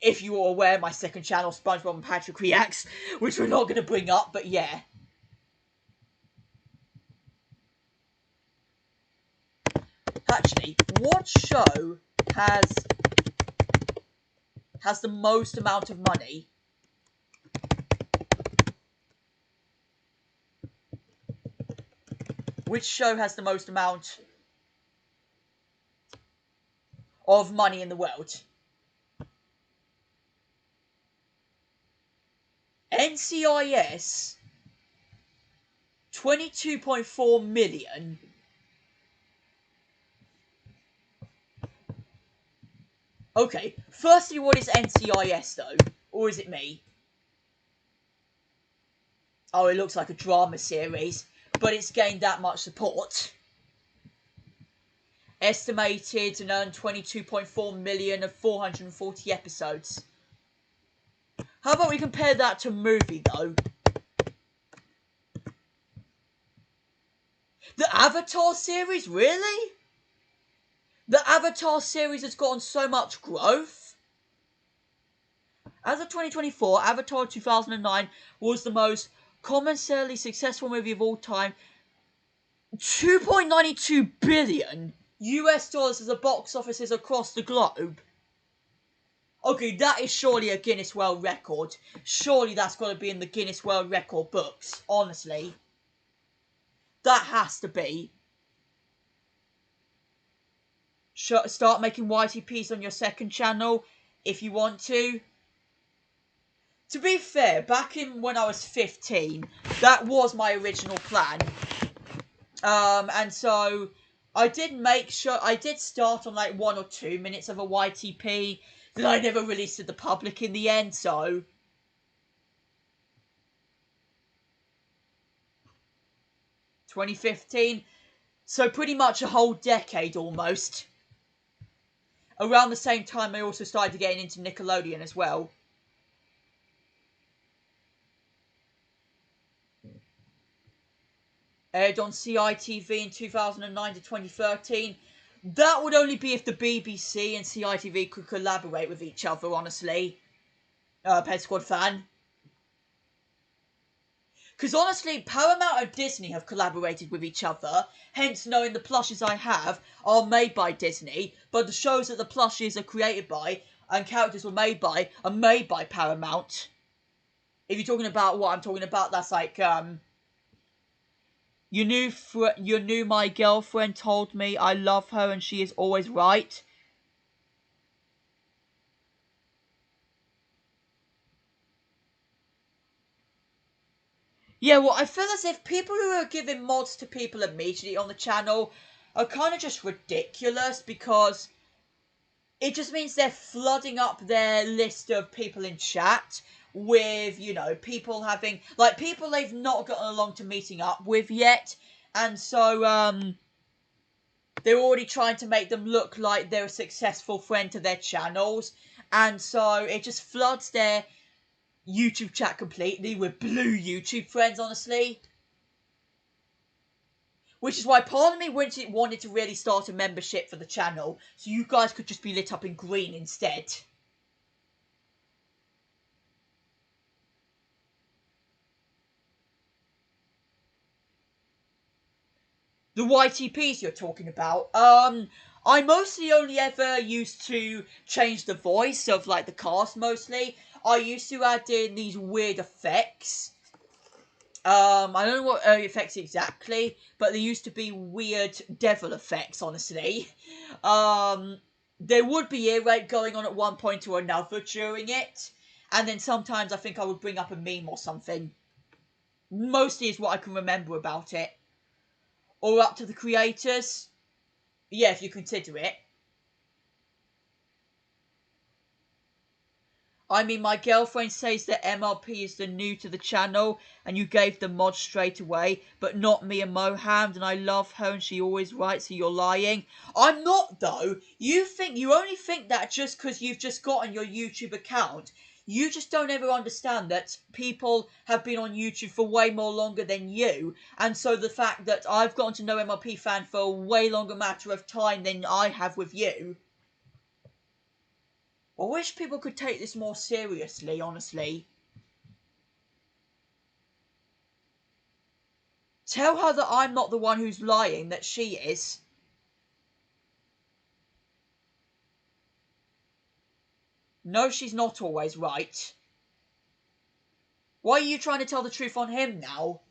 If you are aware, my second channel, SpongeBob and Patrick Reacts, which we're not going to bring up, but yeah. Actually, what show has the most amount of money? Which show has the most amount of money in the world? NCIS, 22.4 million. Okay, firstly, what is NCIS though? Or is it me? Oh, it looks like a drama series, but it's gained that much support. Estimated and earned 22.4 million of 440 episodes. How about we compare that to a movie though? The Avatar series, really? The Avatar series has gotten so much growth. As of 2024, Avatar 2009 was the most commercially successful movie of all time. 2.92 billion US dollars as the box offices across the globe. Okay, that is surely a Guinness World Record. Surely that's got to be in the Guinness World Record books, honestly. That has to be. Start making YTPs on your second channel if you want to. To be fair, back in when I was 15, that was my original plan. And so I did start on like 1 or 2 minutes of a YTP that I never released to the public in the end, so 2015. So pretty much a whole decade almost. Around the same time I also started getting into Nickelodeon as well. Aired on CITV in 2009 to 2013. That would only be if the BBC and CITV could collaborate with each other, honestly. Pet Squad fan. Because honestly, Paramount and Disney have collaborated with each other, hence knowing the plushes I have are made by Disney, but the shows that the plushes are created by and characters were made by are made by Paramount. If you're talking about what I'm talking about, that's like, you knew my girlfriend told me I love her and she is always right. Yeah, well, I feel as if people who are giving mods to people immediately on the channel are kind of just ridiculous, because it just means they're flooding up their list of people in chat with, you know, people having, like, people they've not gotten along to meeting up with yet, and so, they're already trying to make them look like they're a successful friend to their channels, and so it just floods their YouTube chat completely with blue YouTube friends, honestly. Which is why part of me wanted to really start a membership for the channel, so you guys could just be lit up in green instead. The YTPs you're talking about? I mostly only ever used to change the voice of, like, the cast, mostly. I used to add in these weird effects. I don't know what effects exactly, but there used to be weird devil effects, honestly. There would be ear rape going on at one point or another during it, and then sometimes I think I would bring up a meme or something. Mostly is what I can remember about it. Or up to the creators. Yeah, if you consider it. I mean, my girlfriend says that MLP is the new to the channel and you gave the mod straight away, but not me and Mohammed, and I love her and she always writes, so you're lying. I'm not, though. You only think that just because you've just gotten your YouTube account. You just don't ever understand that people have been on YouTube for way more longer than you, and so the fact that I've gotten to know MLP Fan for a way longer matter of time than I have with you. I wish people could take this more seriously, honestly. Tell her that I'm not the one who's lying, that she is. No, she's not always right. Why are you trying to tell the truth on him now?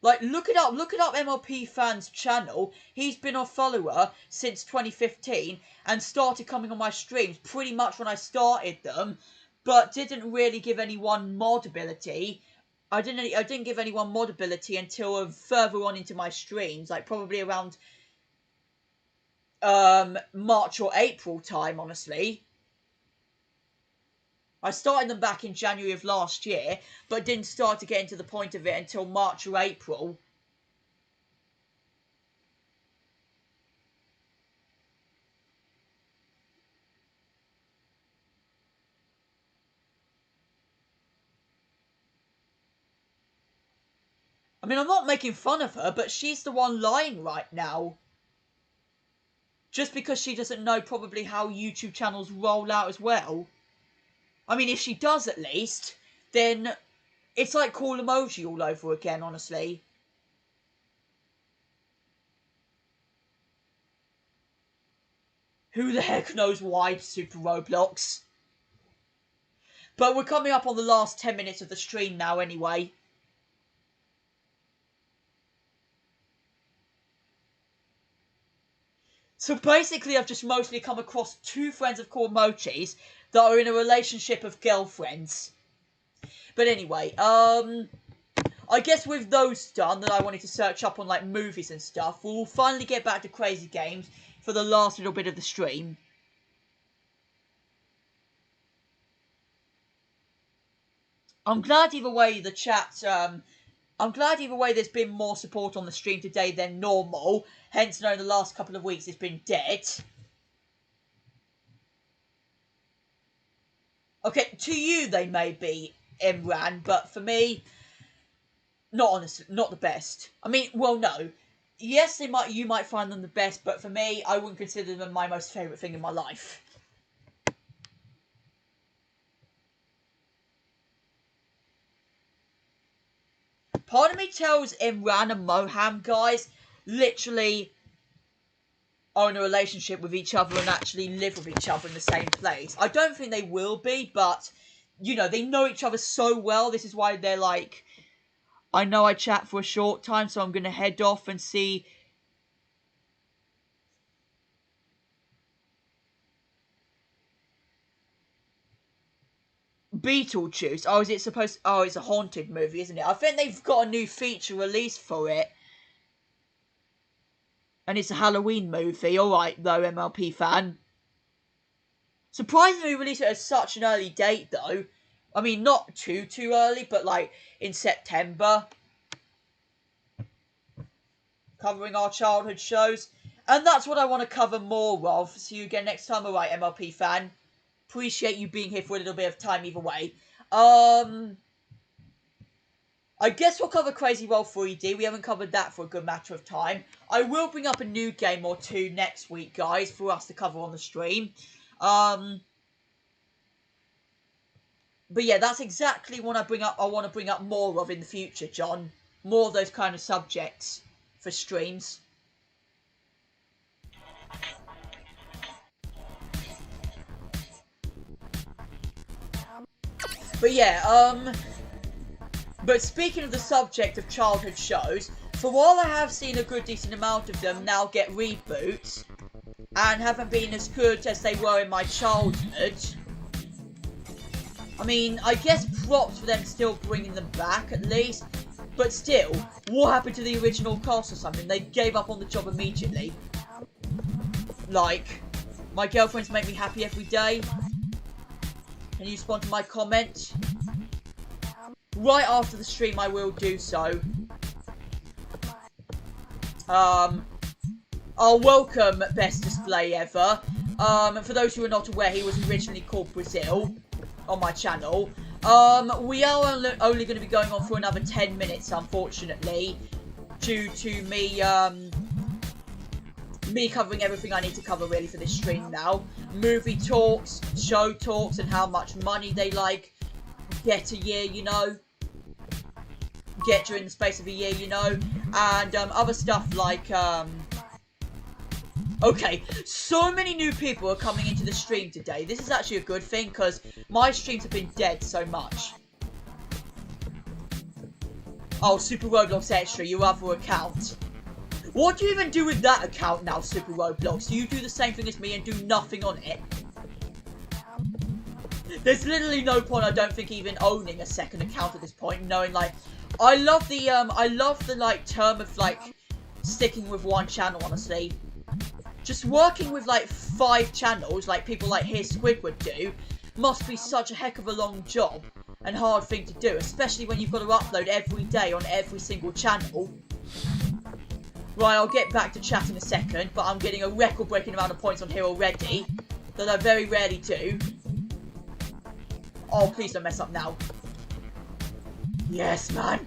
Like, look it up MLP Fan's channel. He's been a follower since 2015 and started coming on my streams pretty much when I started them, but didn't really give anyone mod ability. I didn't give anyone mod ability until further on into my streams, like probably around March or April time, honestly. I started them back in January of last year, but didn't start to get into the point of it until March or April. I mean, I'm not making fun of her, but she's the one lying right now. Just because she doesn't know probably how YouTube channels roll out as well. I mean, if she does at least, then it's like cool emoji all over again, honestly. Who the heck knows why, Super Roblox? But we're coming up on the last 10 minutes of the stream now anyway. So basically, I've just mostly come across two friends of called Mochis that are in a relationship of girlfriends. But anyway, I guess with those done, that I wanted to search up on, like, movies and stuff, we'll finally get back to Crazy Games for the last little bit of the stream. I'm glad either way the chat, I'm glad either way there's been more support on the stream today than normal, hence knowing the last couple of weeks it's been dead. Okay, to you they may be, Imran, but for me, not honestly, not the best. I mean, well, no. Yes, you might find them the best, but for me, I wouldn't consider them my most favourite thing in my life. Part of me tells Imran and Moham, guys, literally are in a relationship with each other and actually live with each other in the same place. I don't think they will be, but, you know, they know each other so well. This is why they're like, I know I chat for a short time, so I'm going to head off and see... Beetlejuice. Oh, is it supposed... Oh, it's a haunted movie, isn't it? I think they've got a new feature release for it. And it's a Halloween movie. Alright, though, MLP fan. Surprisingly released it at such an early date, though. I mean, not too early, but, like, in September. Covering our childhood shows. And that's what I want to cover more of. See you again next time, alright, MLP fan. Appreciate you being here for a little bit of time either way. I guess we'll cover Crazy World 3D. We haven't covered that for a good matter of time. I will bring up a new game or two next week, guys, for us to cover on the stream. But yeah, that's exactly what I want to bring up more of in the future, John. More of those kind of subjects for streams. But yeah, but speaking of the subject of childhood shows, for while I have seen a good decent amount of them now get reboots, and haven't been as good as they were in my childhood, I mean, I guess props for them still bringing them back at least, but still, what happened to the original cast or something? They gave up on the job immediately. Like, my girlfriends make me happy every day. Can you respond to my comment? Right after the stream, I will do so. I'll welcome Best Display Ever. For those who are not aware, he was originally called Brazil on my channel. We are only going to be going on for another 10 minutes, unfortunately, due to me covering everything I need to cover really for this stream now. Movie talks, show talks, and how much money they get a year, you know. Get during the space of a year, you know. And other stuff like okay, so many new people are coming into the stream today. This is actually a good thing, because my streams have been dead so much. Oh, Super Roblox Extra, your other account. What do you even do with that account now, Super Roblox? Do you do the same thing as me and do nothing on it? There's literally no point, I don't think, even owning a second account at this point, knowing, like, I love the, like, term of, like, sticking with one channel, honestly. Just working with, like, 5 channels, like people like Here Squidward do, must be such a heck of a long job and hard thing to do, especially when you've got to upload every day on every single channel. Right, I'll get back to chat in a second, but I'm getting a record-breaking amount of points on here already, that I very rarely do. Oh, please don't mess up now. Yes, man.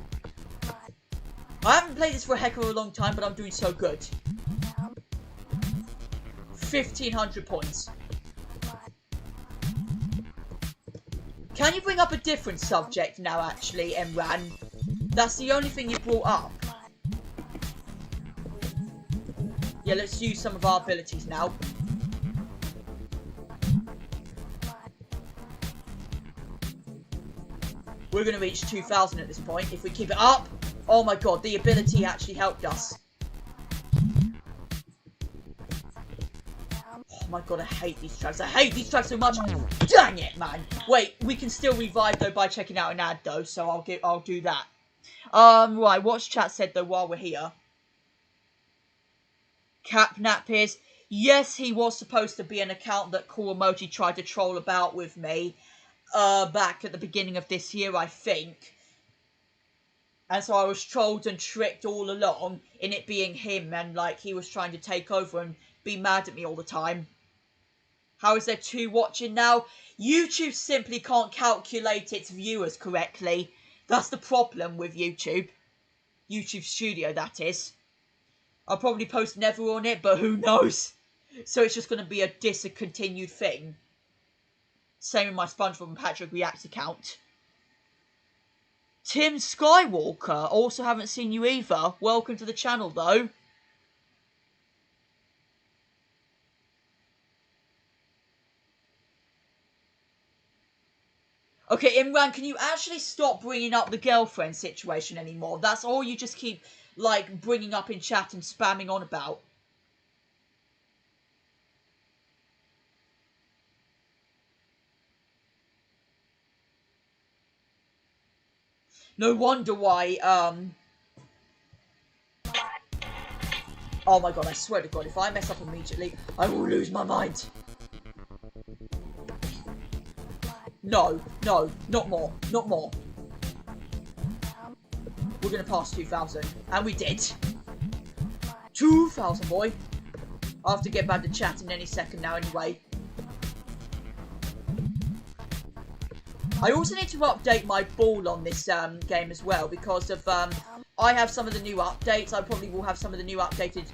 I haven't played this for a heck of a long time, but I'm doing so good. 1,500 points. Can you bring up a different subject now, actually, Emran? That's the only thing you brought up. Yeah, let's use some of our abilities now. We're going to reach 2,000 at this point if we keep it up. Oh my god, the ability actually helped us. Oh my god, I hate these tracks. I hate these tracks so much. Dang it, man. Wait, we can still revive though by checking out an ad though, so I'll do that. Right, what's chat said though while we're here? Capnap is, yes, he was supposed to be an account that Cool Emoji tried to troll about with me back at the beginning of this year, I think. And so I was trolled and tricked all along in it being him, and like he was trying to take over and be mad at me all the time. How is there 2 watching now? YouTube simply can't calculate its viewers correctly. That's the problem with YouTube. YouTube Studio, that is. I'll probably post never on it, but who knows? So it's just going to be a discontinued thing. Same with my SpongeBob and Patrick Reacts account. Tim Skywalker, also haven't seen you either. Welcome to the channel though. Okay, Imran, can you actually stop bringing up the girlfriend situation anymore? That's all you just keep, like, bringing up in chat and spamming on about. No wonder why, oh my god, I swear to god, if I mess up immediately, I will lose my mind. No, no, not more, not more. We're gonna pass 2,000, and we did. 2,000, boy. I'll have to get back to chat in any second now anyway. I also need to update my ball on this game as well, because of I have some of the new updates. I probably will have some of the new updated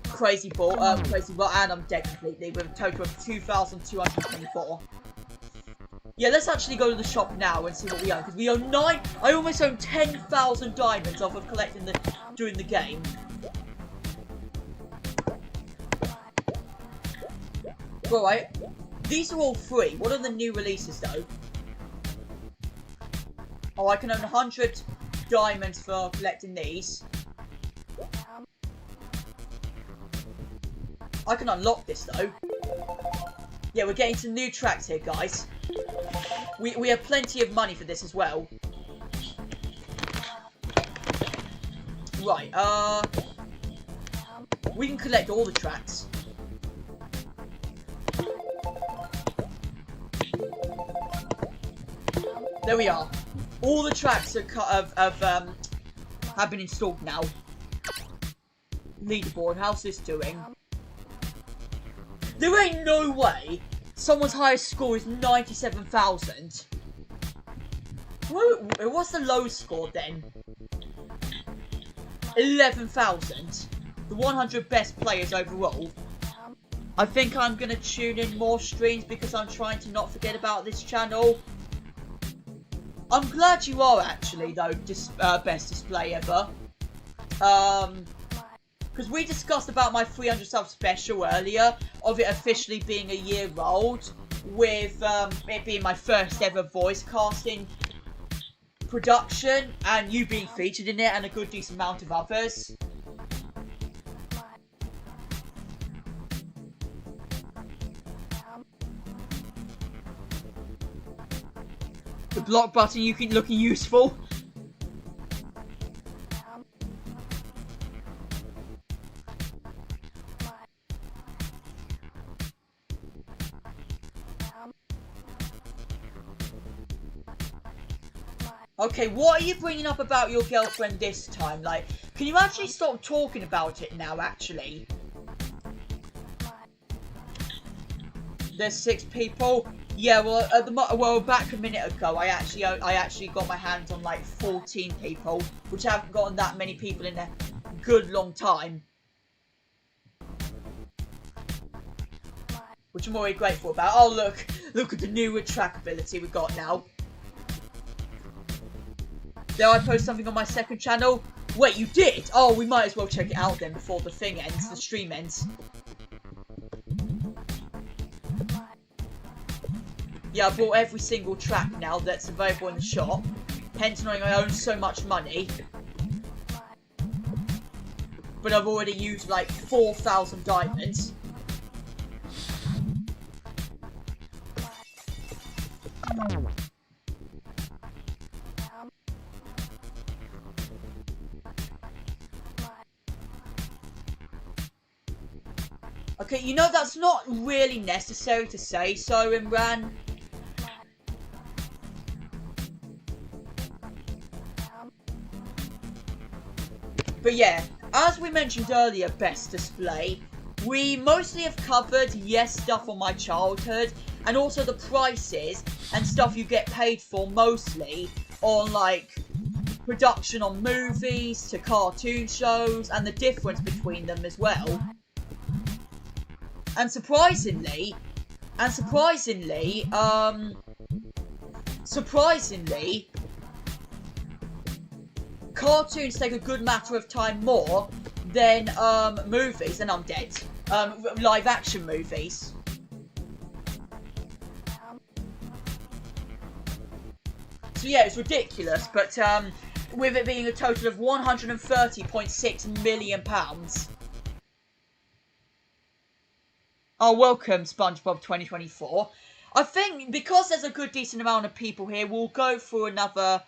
crazy ball, and I'm dead completely with a total of 2,224. Yeah, let's actually go to the shop now and see what we own. Because we own I almost own 10,000 diamonds off of collecting during the game. Alright. These are all free. What are the new releases, though? Oh, I can earn 100 diamonds for collecting these. I can unlock this, though. Yeah, we're getting some new tracks here, guys. We have plenty of money for this as well. Right, we can collect all the tracks. There we are. All the tracks have been installed now. Leaderboard, how's this doing? There ain't no way someone's highest score is 97,000. What's the lowest score then? 11,000. The 100 best players overall. I think I'm going to tune in more streams because I'm trying to not forget about this channel. I'm glad you are actually, though, best display ever. Because we discussed about my 300 sub special earlier, of it officially being a year old, with it being my first ever voice casting production, and you being featured in it, and a good decent amount of others. The block button looking useful. Okay, what are you bringing up about your girlfriend this time? Like, can you actually stop talking about it now, actually? There's 6 people. Yeah, well, back a minute ago, I actually got my hands on like 14 people, which I haven't gotten that many people in a good long time. Which I'm already grateful about. Oh, look at the new track ability we got now. Did I post something on my second channel? Wait, you did? Oh, we might as well check it out then before the thing ends, the stream ends. Yeah, I bought every single track now that's available in the shop. Hence knowing I own so much money. But I've already used like 4,000 diamonds. Okay, you know that's not really necessary to say so, Imran. But yeah, as we mentioned earlier, best display, we mostly have covered, yes, stuff on my childhood, and also the prices and stuff you get paid for mostly on like production on movies to cartoon shows and the difference between them as well. And surprisingly, cartoons take a good matter of time more than movies, and I'm dead. Live action movies. So yeah, it's ridiculous, but with it being a total of £130.6 million. Oh, welcome, SpongeBob 2024. I think because there's a good decent amount of people here, we'll go for another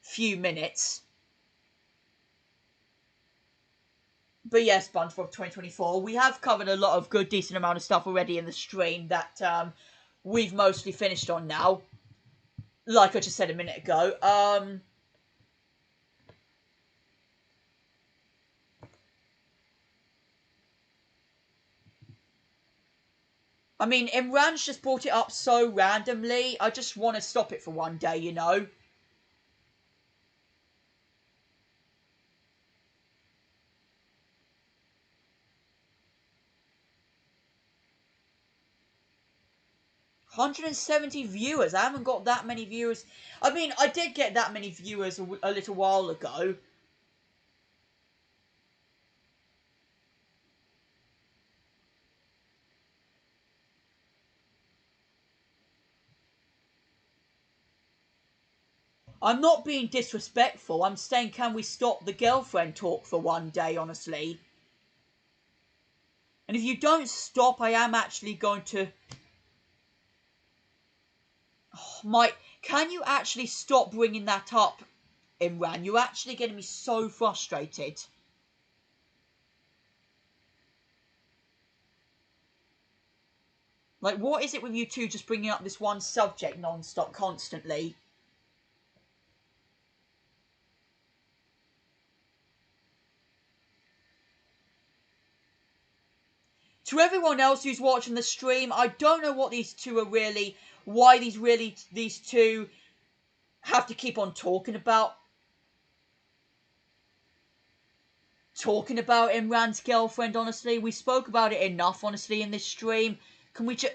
few minutes. But yes, SpongeBob 2024, we have covered a lot of good decent amount of stuff already in the stream that we've mostly finished on now. Like I just said a minute ago. I mean, Imran's just brought it up so randomly. I just want to stop it for one day, you know. 170 viewers. I haven't got that many viewers. I mean, I did get that many viewers a little while ago. I'm not being disrespectful. I'm saying, can we stop the girlfriend talk for one day, honestly? And if you don't stop, I am actually going to... Oh, Mike, can you actually stop bringing that up, Imran? You're actually getting me so frustrated. Like, what is it with you two just bringing up this one subject non-stop, constantly? To everyone else who's watching the stream, I don't know what these two are really... Why these two have to keep on talking about Imran's girlfriend, honestly. We spoke about it enough, honestly, in this stream. Can we just...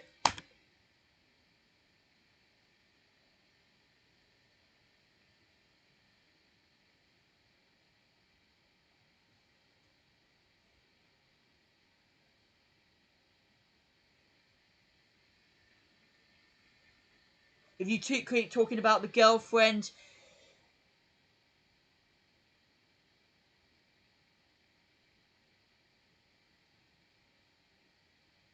If you two keep talking about the girlfriend...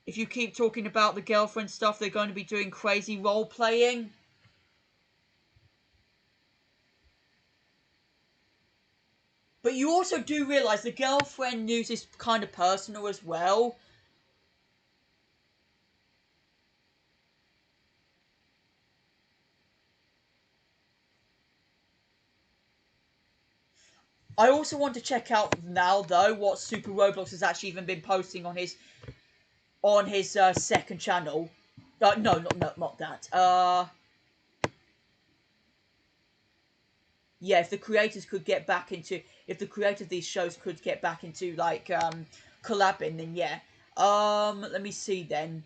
If you keep talking about the girlfriend stuff, they're going to be doing crazy role-playing. But you also do realise the girlfriend news is kind of personal as well. I also want to check out now, though, what Super Roblox has actually even been posting on his second channel. No, not that. Yeah, if the creators of these shows could get back into, like, collabing, then yeah. Let me see then.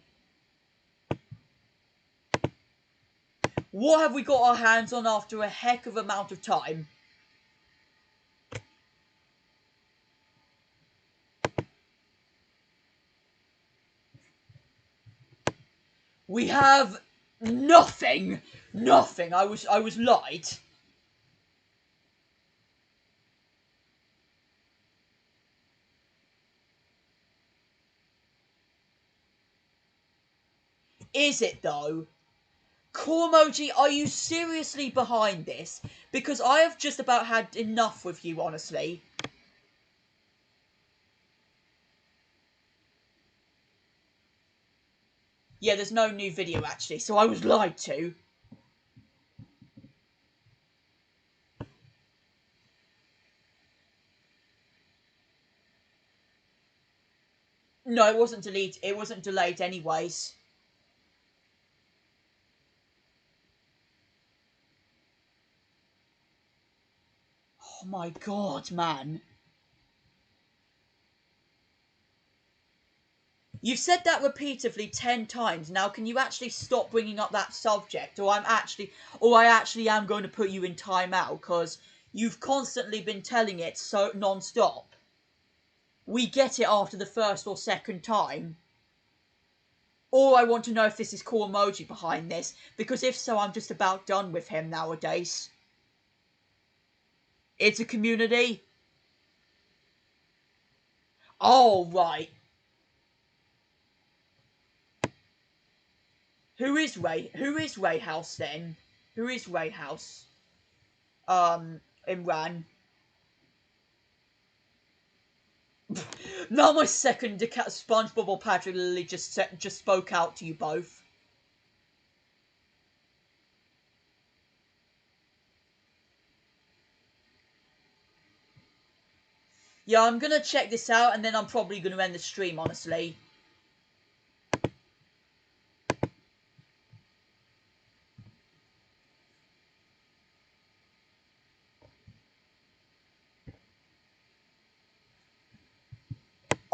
What have we got our hands on after a heck of amount of time? We have nothing. Nothing. I was lied. Is it though? Core emoji, are you seriously behind this? Because I have just about had enough with you, honestly. Yeah, there's no new video actually, so I was lied to. No, it wasn't deleted. It wasn't delayed anyways. Oh my god, man. You've said that repeatedly 10 times. Now, can you actually stop bringing up that subject? Or I actually am going to put you in timeout, because you've constantly been telling it so non-stop. We get it after the first or second time. Or I want to know if this is Core Emoji behind this, because if so, I'm just about done with him nowadays. It's a community. Oh, right. Who is Ray House then? Who is Ray House? Imran. Now my second SpongeBob or Patrick Lily just spoke out to you both. Yeah, I'm gonna check this out and then I'm probably gonna end the stream, honestly.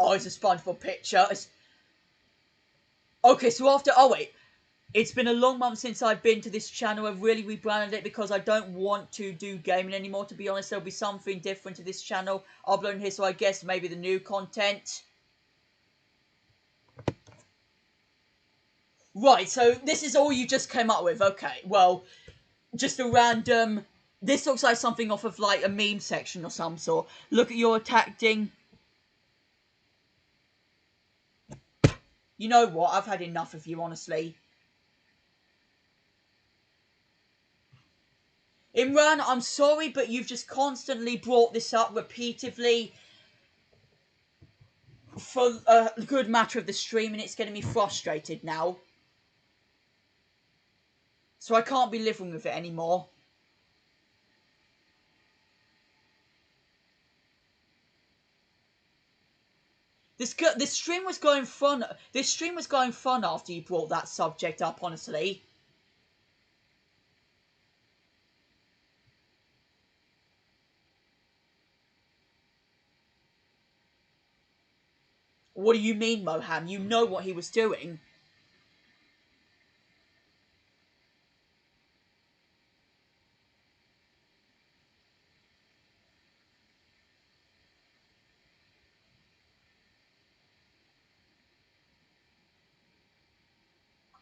Oh, it's a SpongeBob picture. Okay, so after... Oh, wait. It's been a long month since I've been to this channel. I've really rebranded it because I don't want to do gaming anymore, to be honest. There'll be something different to this channel uploading here, so I guess maybe the new content. Right, so this is all you just came up with. Okay, well, just a random... This looks like something off of, like, a meme section or some sort. Look at your attack ding. You know what? I've had enough of you, honestly. Imran, I'm sorry, but you've just constantly brought this up repeatedly for a good matter of the stream, and it's getting me frustrated now. So I can't be living with it anymore. This stream was going fun. This stream was going fun after you brought that subject up, honestly. What do you mean, Moham? You know what he was doing.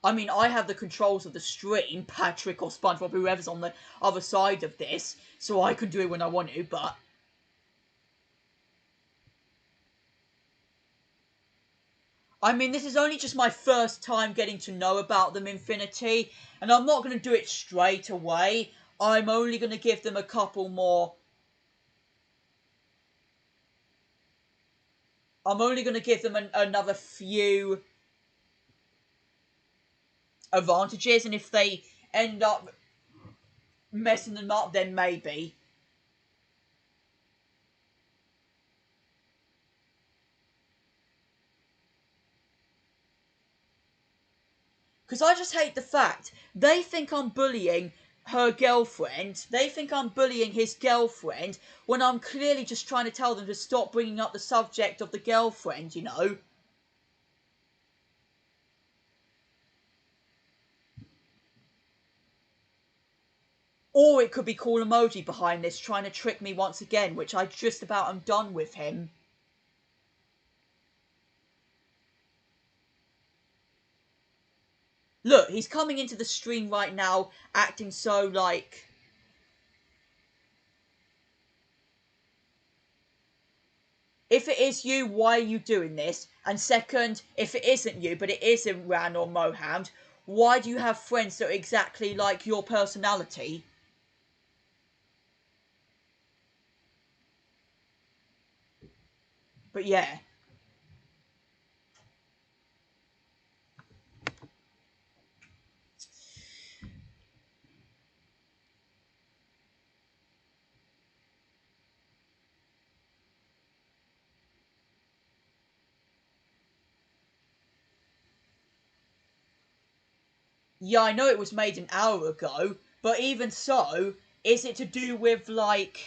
I mean, I have the controls of the stream, Patrick or SpongeBob, whoever's on the other side of this, so I can do it when I want to, but... I mean, this is only just my first time getting to know about them, Infinity, and I'm not going to do it straight away. I'm only going to give them a couple more... I'm only going to give them another few advantages, and if they end up messing them up, then maybe. Because I just hate the fact they think I'm bullying her girlfriend. They think I'm bullying his girlfriend when I'm clearly just trying to tell them to stop bringing up the subject of the girlfriend, you know. Or it could be Cool Emoji behind this trying to trick me once again, which I just about am done with him. Look, he's coming into the stream right now acting so like... If it is you, why are you doing this? And second, if it isn't you, but it is Imran or Mohand, why do you have friends that are exactly like your personality? But yeah. Yeah, I know it was made an hour ago, but even so, is it to do with, like...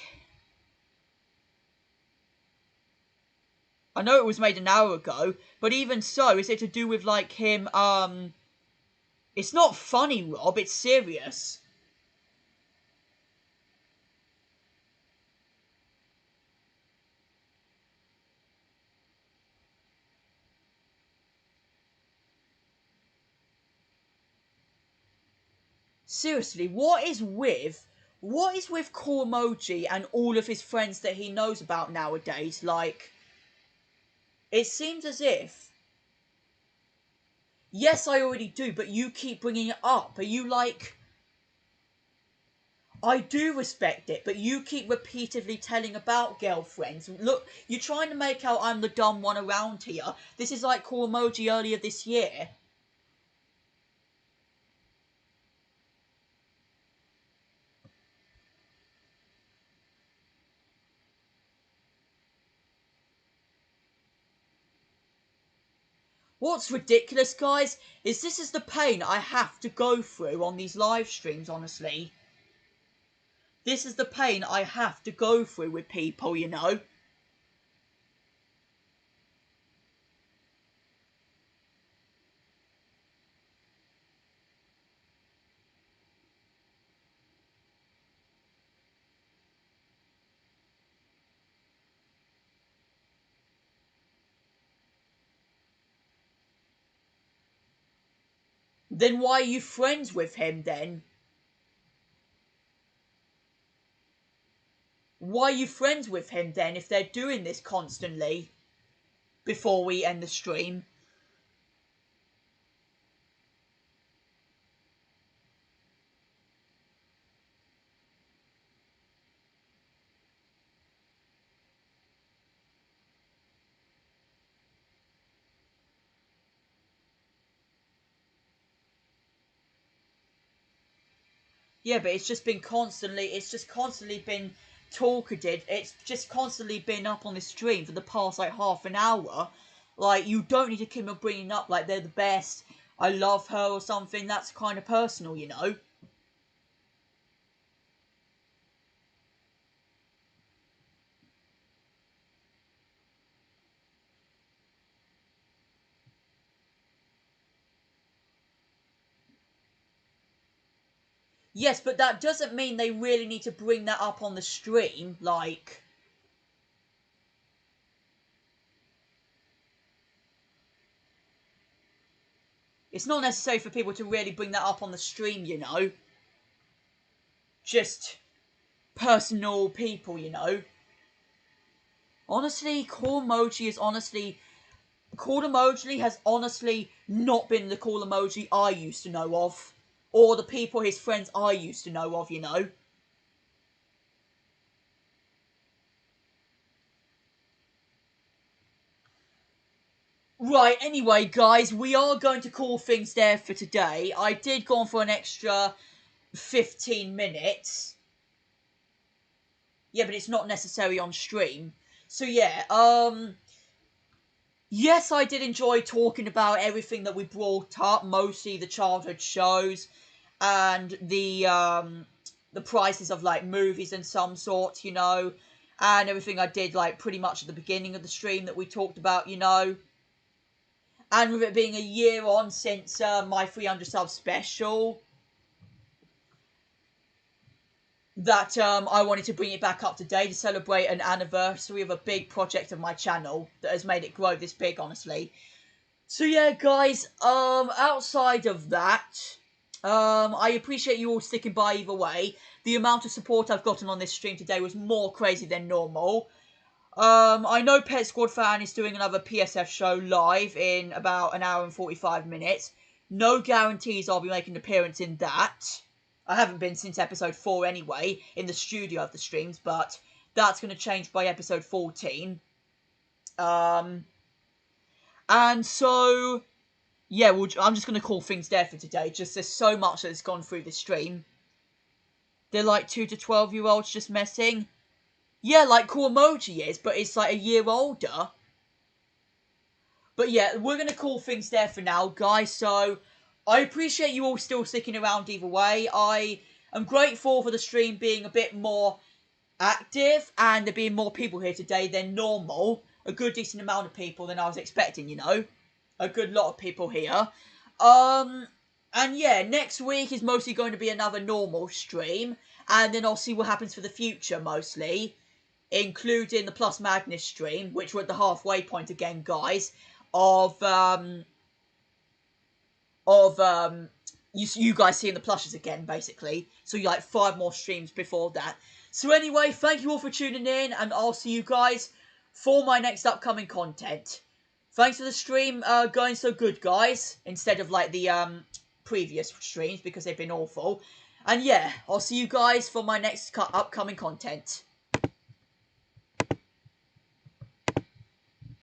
I know it was made an hour ago, but even so, is it to do with, like, him, It's not funny, Rob, it's serious. Seriously, what is with Core Emoji and all of his friends that he knows about nowadays? Like, it seems as if... Yes, I already do, but you keep bringing it up. Are you like... I do respect it, but you keep repeatedly telling about girlfriends. Look, you're trying to make out I'm the dumb one around here. This is like Core Emoji earlier this year. What's ridiculous, guys, is this is the pain I have to go through on these live streams, honestly. This is the pain I have to go through with people, you know. Then why are you friends with him then? Why are you friends with him then if they're doing this constantly before we end the stream? Yeah, but it's just constantly been talkative. It's just constantly been up on the stream for the past, like, half an hour. Like, you don't need to keep on bringing up, like, they're the best, I love her or something. That's kind of personal, you know? Yes, but that doesn't mean they really need to bring that up on the stream, like... It's not necessary for people to really bring that up on the stream, you know? Just personal people, you know? Honestly, Cool Emoji has honestly not been the cool emoji I used to know of. Or the people his friends I used to know of, you know? Right, anyway, guys, we are going to call things there for today. I did go on for an extra 15 minutes. Yeah, but it's not necessary on stream. So yeah, yes, I did enjoy talking about everything that we brought up, mostly the childhood shows and the prices of, like, movies and some sort, you know, and everything I did, like, pretty much at the beginning of the stream that we talked about, you know. And with it being a year on since my 300 sub special, that I wanted to bring it back up today to celebrate an anniversary of a big project of my channel that has made it grow this big, honestly. So yeah, guys, outside of that, I appreciate you all sticking by either way. The amount of support I've gotten on this stream today was more crazy than normal. I know Pet Squad Fan is doing another PSF show live in about an hour and 45 minutes. No guarantees I'll be making an appearance in that. I haven't been since episode 4 anyway, in the studio of the streams, but that's going to change by episode 14. And so, yeah, I'm just going to call things there for today. Just there's so much that's gone through the stream. They're like 2 to 12-year-olds just messing. Yeah, like Cool Emoji is, but it's like a year older. But yeah, we're going to call things there for now, guys. So, I appreciate you all still sticking around either way. I am grateful for the stream being a bit more active and there being more people here today than normal. A good decent amount of people than I was expecting, you know. A good lot of people here. And yeah, next week is mostly going to be another normal stream. And then I'll see what happens for the future, mostly. Including the Plus Madness stream, which we're at the halfway point again, guys. Of you guys seeing the plushes again, basically. So you like 5 more streams before that. So anyway, thank you all for tuning in, and I'll see you guys for my next upcoming content. Thanks for the stream going so good, guys, instead of like the previous streams because they've been awful. And yeah, I'll see you guys for my next upcoming content.